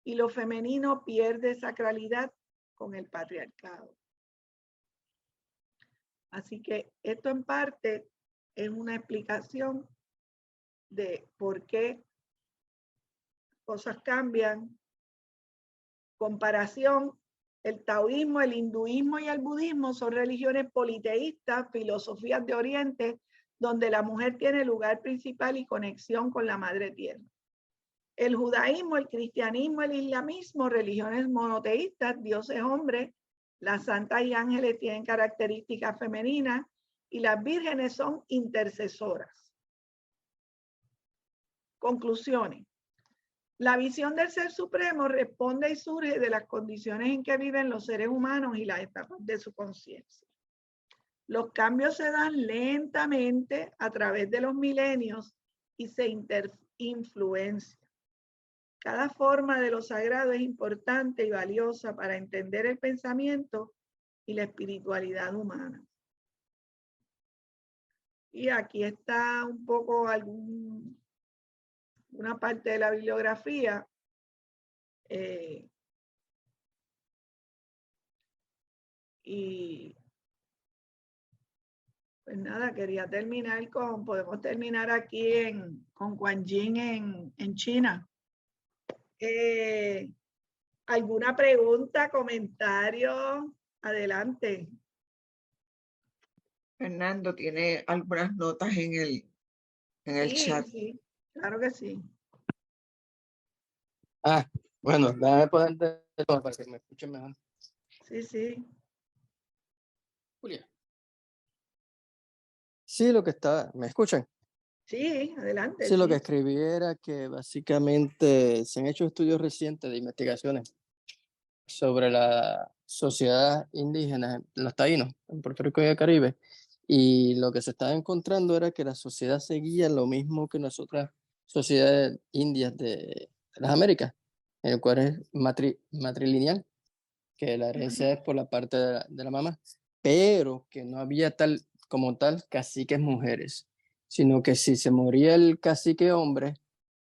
y lo femenino pierde sacralidad con el patriarcado. Así que esto en parte es una explicación de por qué cosas cambian. Comparación, el taoísmo, el hinduismo y el budismo son religiones politeístas, filosofías de Oriente, donde la mujer tiene lugar principal y conexión con la madre tierra. El judaísmo, el cristianismo, el islamismo, religiones monoteístas, dioses hombres, las santas y ángeles tienen características femeninas y las vírgenes son intercesoras. Conclusiones. La visión del Ser Supremo responde y surge de las condiciones en que viven los seres humanos y las etapas de su conciencia. Los cambios se dan lentamente a través de los milenios y se influencian. Cada forma de lo sagrado es importante y valiosa para entender el pensamiento y la espiritualidad humana. Y aquí está un poco una parte de la bibliografía. Y pues nada, quería terminar podemos terminar aquí con Guanyin en China. ¿Alguna pregunta, comentario? Adelante. Fernando tiene algunas notas en el chat. Sí, claro que sí. Bueno, déjame poner para que me escuchen mejor. Sí. Julia. Sí, lo que está, ¿me escuchan? Sí, adelante. Sí, lo que escribí era que básicamente se han hecho estudios recientes de investigaciones sobre la sociedad indígena, los taínos, en Puerto Rico y el Caribe, y lo que se estaba encontrando era que la sociedad seguía lo mismo que nosotras sociedades indias de las Américas, en el cual es matrilineal, que la herencia es por la parte de la mamá, pero que no había como tal caciques mujeres, sino que si se moría el cacique hombre,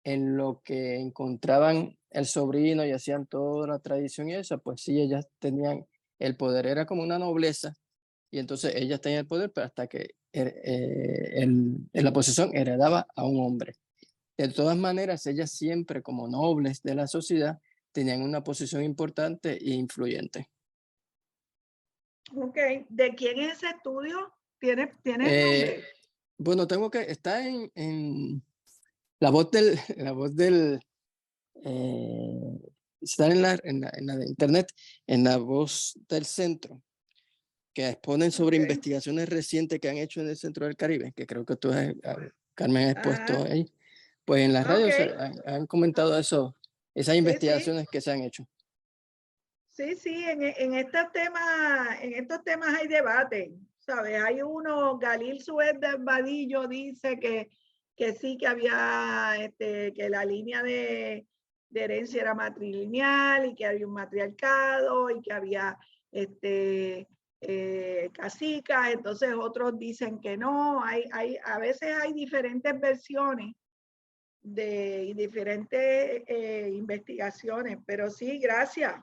en lo que encontraban el sobrino y hacían toda la tradición y eso, pues sí, ellas tenían el poder, era como una nobleza, y entonces ellas tenían el poder, pero hasta que en la posesión heredaba a un hombre. De todas maneras, ellas siempre como nobles de la sociedad tenían una posición importante e influyente. Ok, ¿de quién es ese estudio? ¿Tienes el nombre? Bueno, está en la voz del está en la de internet, en la voz del centro, que exponen sobre investigaciones recientes que han hecho en el centro del Caribe, que creo que tú, Carmen, has expuesto ahí. Pues en las radios han comentado esas investigaciones que se han hecho. Sí, en estos temas hay debate, ¿sabes? Hay uno, Galil Suez del Vadillo dice que sí, que había, que la línea de herencia era matrilineal y que había un matriarcado y que había cacicas, entonces otros dicen que no, a veces hay diferentes versiones de diferentes investigaciones, pero sí, gracias.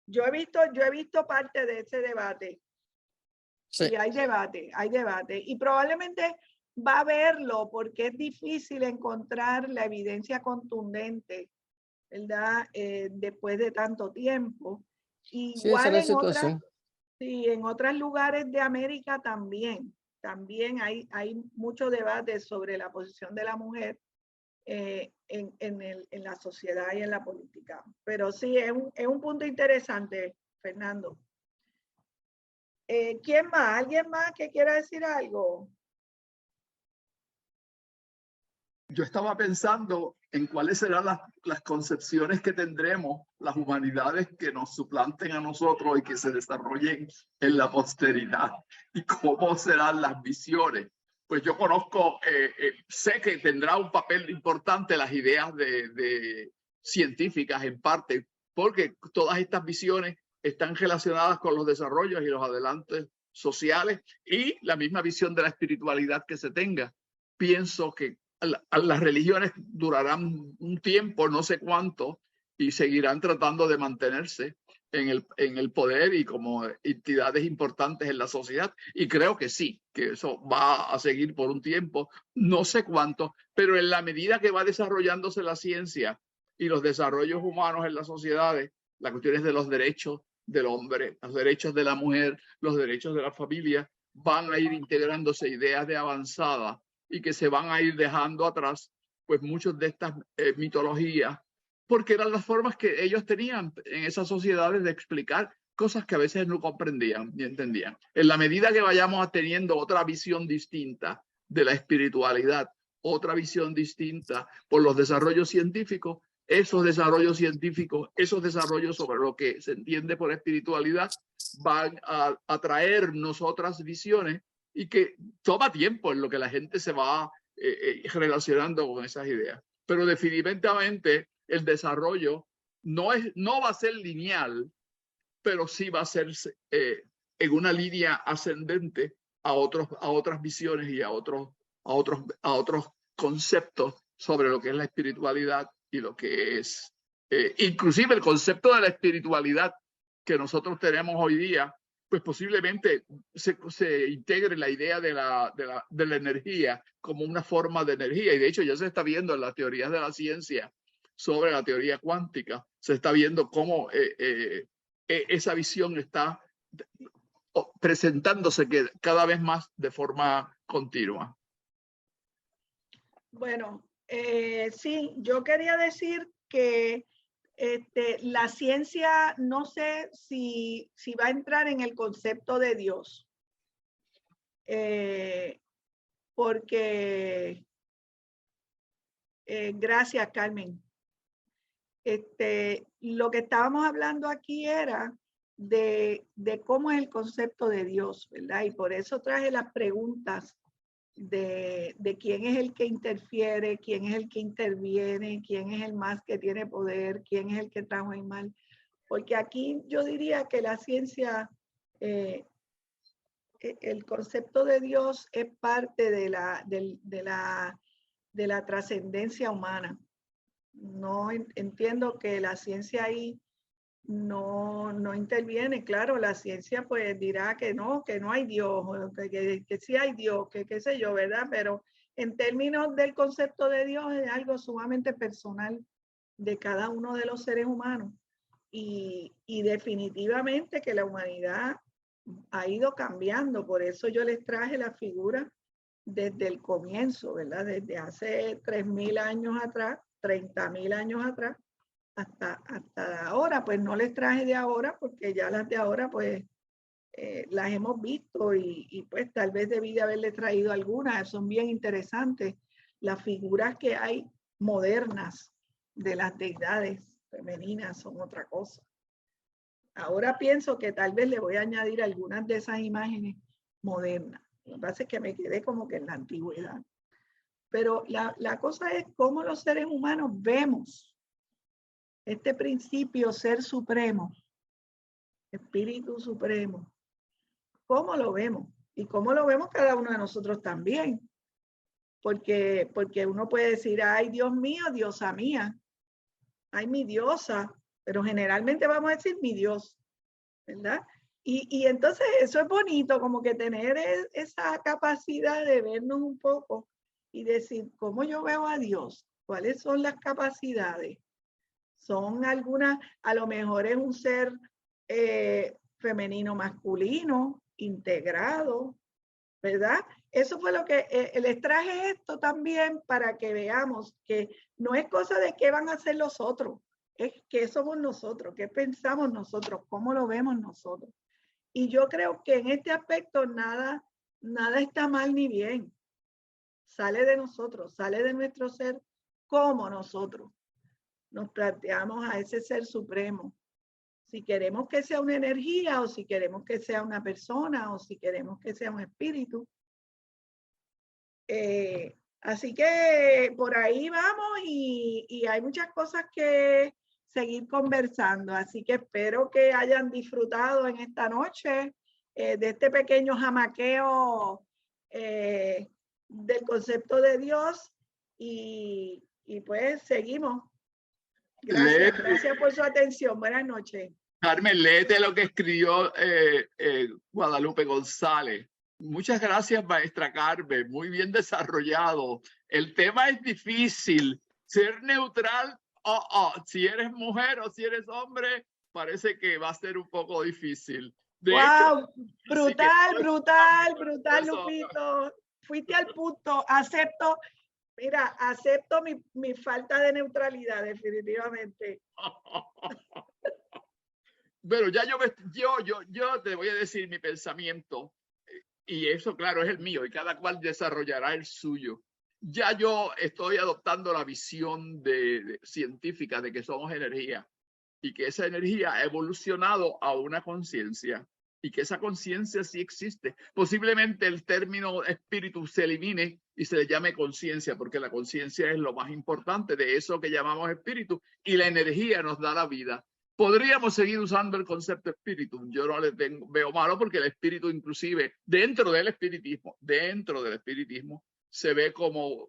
Yo he visto parte de ese debate. Sí, y hay debate. Y probablemente va a haberlo porque es difícil encontrar la evidencia contundente, ¿verdad? Después de tanto tiempo. Igual en otros lugares de América también hay mucho debate sobre la posición de la mujer en la sociedad y en la política. Pero sí, es un punto interesante, Fernando. ¿Quién más? ¿Alguien más que quiera decir algo? Yo estaba pensando en cuáles serán las concepciones que tendremos las humanidades que nos suplanten a nosotros y que se desarrollen en la posteridad, y cómo serán las visiones. Pues yo conozco, sé que tendrá un papel importante las ideas de científicas en parte, porque todas estas visiones están relacionadas con los desarrollos y los adelantos sociales y la misma visión de la espiritualidad que se tenga. Pienso que las religiones durarán un tiempo, no sé cuánto, y seguirán tratando de mantenerse, en el poder y como entidades importantes en la sociedad. Y creo que sí, que eso va a seguir por un tiempo, no sé cuánto, pero en la medida que va desarrollándose la ciencia y los desarrollos humanos en las sociedades, las cuestiones de los derechos del hombre, los derechos de la mujer, los derechos de la familia, van a ir integrándose ideas de avanzada y que se van a ir dejando atrás, pues muchas de estas mitologías, porque eran las formas que ellos tenían en esas sociedades de explicar cosas que a veces no comprendían ni entendían. En la medida que vayamos teniendo otra visión distinta de la espiritualidad, otra visión distinta por los desarrollos científicos, esos desarrollos científicos, esos desarrollos sobre lo que se entiende por espiritualidad, van a traernos otras visiones y que toma tiempo en lo que la gente se va relacionando con esas ideas. Pero definitivamente el desarrollo no va a ser lineal, pero sí va a ser en una línea ascendente a otras visiones y a otros conceptos sobre lo que es la espiritualidad y lo que es inclusive el concepto de la espiritualidad que nosotros tenemos hoy día, pues posiblemente se integre la idea de la energía como una forma de energía. Y de hecho ya se está viendo en las teorías de la ciencia sobre la teoría cuántica, se está viendo cómo esa visión está presentándose cada vez más de forma continua. Bueno, sí, yo quería decir que la ciencia no sé si va a entrar en el concepto de Dios, porque gracias, Carmen. Lo que estábamos hablando aquí era de cómo es el concepto de Dios, ¿verdad? Y por eso traje las preguntas de quién es el que interfiere, quién es el que interviene, quién es el más que tiene poder, quién es el que trajo el mal. Porque aquí yo diría que la ciencia, el concepto de Dios es parte de la trascendencia humana. No entiendo que la ciencia ahí no interviene. Claro, la ciencia pues dirá que no hay Dios, que sí hay Dios, que qué sé yo, ¿verdad? Pero en términos del concepto de Dios es algo sumamente personal de cada uno de los seres humanos. Y definitivamente que la humanidad ha ido cambiando. Por eso yo les traje la figura desde el comienzo, ¿verdad? Desde hace 3.000 años atrás, 30.000 años atrás, hasta ahora. Pues no les traje de ahora porque ya las de ahora pues las hemos visto y pues tal vez debí de haberle traído algunas. Son bien interesantes las figuras que hay modernas de las deidades femeninas, son otra cosa. Ahora pienso que tal vez le voy a añadir algunas de esas imágenes modernas. Lo que pasa es que me quedé como que en la antigüedad. Pero la cosa es cómo los seres humanos vemos este principio ser supremo, espíritu supremo. ¿Cómo lo vemos? Y cómo lo vemos cada uno de nosotros también. Porque uno puede decir, ay, Dios mío, diosa mía. Ay, mi diosa. Pero generalmente vamos a decir mi Dios, ¿verdad? Y entonces eso es bonito, como que tener esa capacidad de vernos un poco y decir, ¿cómo yo veo a Dios? ¿Cuáles son las capacidades? Son algunas, a lo mejor es un ser femenino masculino, integrado, ¿verdad? Eso fue lo que les traje esto también para que veamos que no es cosa de qué van a hacer los otros, es qué somos nosotros, qué pensamos nosotros, cómo lo vemos nosotros. Y yo creo que en este aspecto nada está mal ni bien. Sale de nosotros, sale de nuestro ser como nosotros nos planteamos a ese ser supremo. Si queremos que sea una energía o si queremos que sea una persona o si queremos que sea un espíritu. Así que por ahí vamos y hay muchas cosas que seguir conversando. Así que espero que hayan disfrutado en esta noche de este pequeño jamaqueo del concepto de Dios y pues seguimos. Gracias por su atención. Buenas noches. Carmen, léete lo que escribió Guadalupe González. Muchas gracias, maestra Carmen. Muy bien desarrollado. El tema es difícil. Ser neutral, si eres mujer o si eres hombre, parece que va a ser un poco difícil. De hecho, brutal, brutal, brutal, Lupito. Fuiste al punto. Acepto, mira, acepto mi falta de neutralidad, definitivamente. Pero ya yo te voy a decir mi pensamiento, y eso, claro, es el mío, y cada cual desarrollará el suyo. Ya yo estoy adoptando la visión científica de que somos energía, y que esa energía ha evolucionado a una conciencia, y que esa conciencia sí existe. Posiblemente el término espíritu se elimine y se le llame conciencia, porque la conciencia es lo más importante de eso que llamamos espíritu, y la energía nos da la vida. Podríamos seguir usando el concepto espíritu. Yo no le veo malo, porque el espíritu, inclusive dentro del espiritismo, se ve como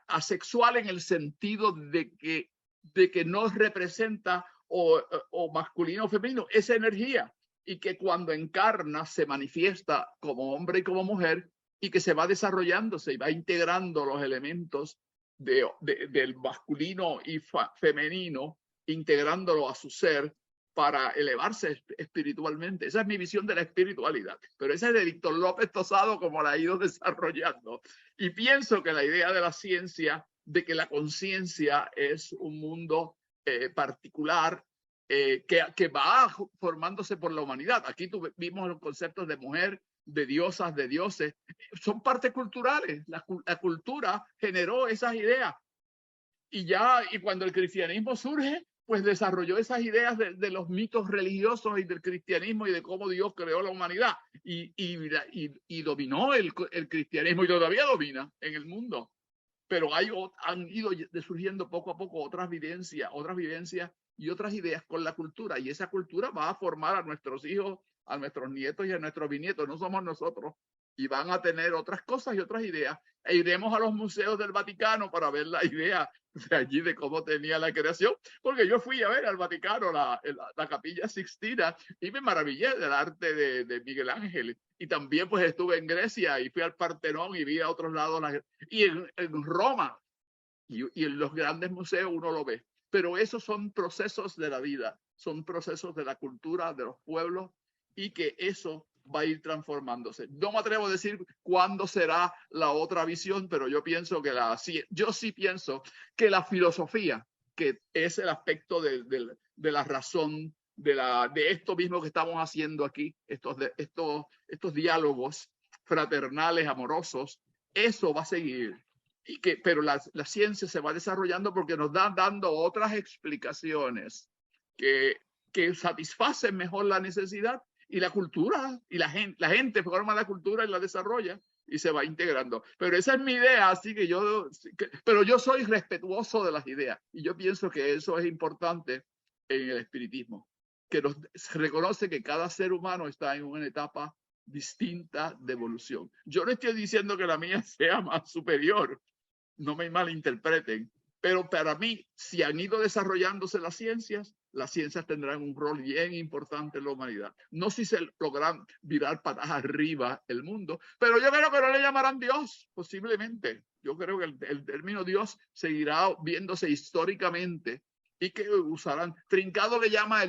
asexual, en el sentido de que no representa o masculino o femenino, esa energía, y que cuando encarna se manifiesta como hombre y como mujer, y que se va desarrollándose y va integrando los elementos del masculino y femenino, integrándolo a su ser para elevarse espiritualmente. Esa es mi visión de la espiritualidad, pero esa es de Víctor López Tosado, como la ha ido desarrollando. Y pienso que la idea de la ciencia, de que la conciencia es un mundo particular, que va formándose por la humanidad. Aquí vimos los conceptos de mujer, de diosas, de dioses. Son partes culturales. La cultura generó esas ideas. Y cuando el cristianismo surge, pues desarrolló esas ideas de los mitos religiosos y del cristianismo y de cómo Dios creó la humanidad. Y dominó el cristianismo, y todavía domina en el mundo. Pero han ido surgiendo poco a poco otras vivencias y otras ideas con la cultura. Y esa cultura va a formar a nuestros hijos, a nuestros nietos y a nuestros bisnietos. No somos nosotros. Y van a tener otras cosas y otras ideas. E iremos a los museos del Vaticano para ver la idea de allí, de cómo tenía la creación. Porque yo fui a ver al Vaticano la Capilla Sixtina, y me maravillé del arte de Miguel Ángel. Y también pues estuve en Grecia y fui al Partenón y vi a otros lados. Y en Roma y en los grandes museos uno lo ve. Pero esos son procesos de la vida, son procesos de la cultura, de los pueblos, y que eso va a ir transformándose. No me atrevo a decir cuándo será la otra visión, pero yo sí pienso que la filosofía, que es el aspecto de la razón, de esto mismo que estamos haciendo aquí, estos diálogos fraternales, amorosos, eso va a seguir. Pero la ciencia se va desarrollando porque nos dan dando otras explicaciones que satisfacen mejor la necesidad. Y la cultura, y la gente forma la cultura y la desarrolla y se va integrando. Pero esa es mi idea, así que pero yo soy respetuoso de las ideas, y yo pienso que eso es importante en el espiritismo, que nos reconoce que cada ser humano está en una etapa distinta de evolución. Yo no estoy diciendo que la mía sea más superior, no me malinterpreten, pero para mí, si han ido desarrollándose las ciencias tendrán un rol bien importante en la humanidad. No si se logran virar patas arriba el mundo, pero yo creo que no le llamarán Dios, posiblemente. Yo creo que el término Dios seguirá viéndose históricamente, y que usarán. Trincado le llama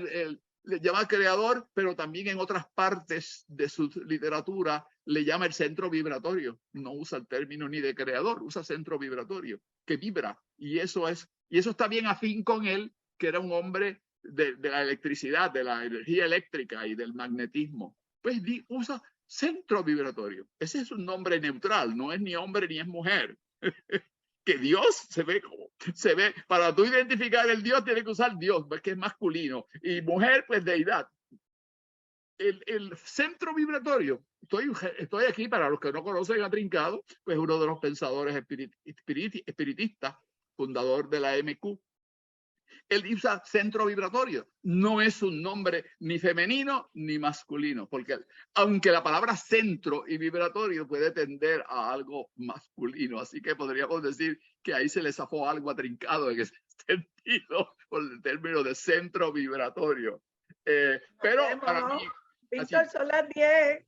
le llama creador, pero también en otras partes de su literatura le llama el centro vibratorio. No usa el término ni de creador, usa centro vibratorio, que vibra. Y eso está bien afín con él, que era un hombre de la electricidad, de la energía eléctrica y del magnetismo. Pues usa centro vibratorio. Ese es un nombre neutral, no es ni hombre ni es mujer. Que Dios se ve, para tú identificar el Dios tienes que usar Dios, que es masculino, y mujer pues deidad. El centro vibratorio, estoy aquí para los que no conocen a Trincado, pues uno de los pensadores espiritistas, fundador de la MQ, Él usa centro vibratorio. No es un nombre ni femenino ni masculino, porque aunque la palabra centro y vibratorio puede tender a algo masculino, así que podríamos decir que ahí se le zafó algo atrincado en ese sentido por el término de centro vibratorio. Pero para mí... Víctor, son las 10.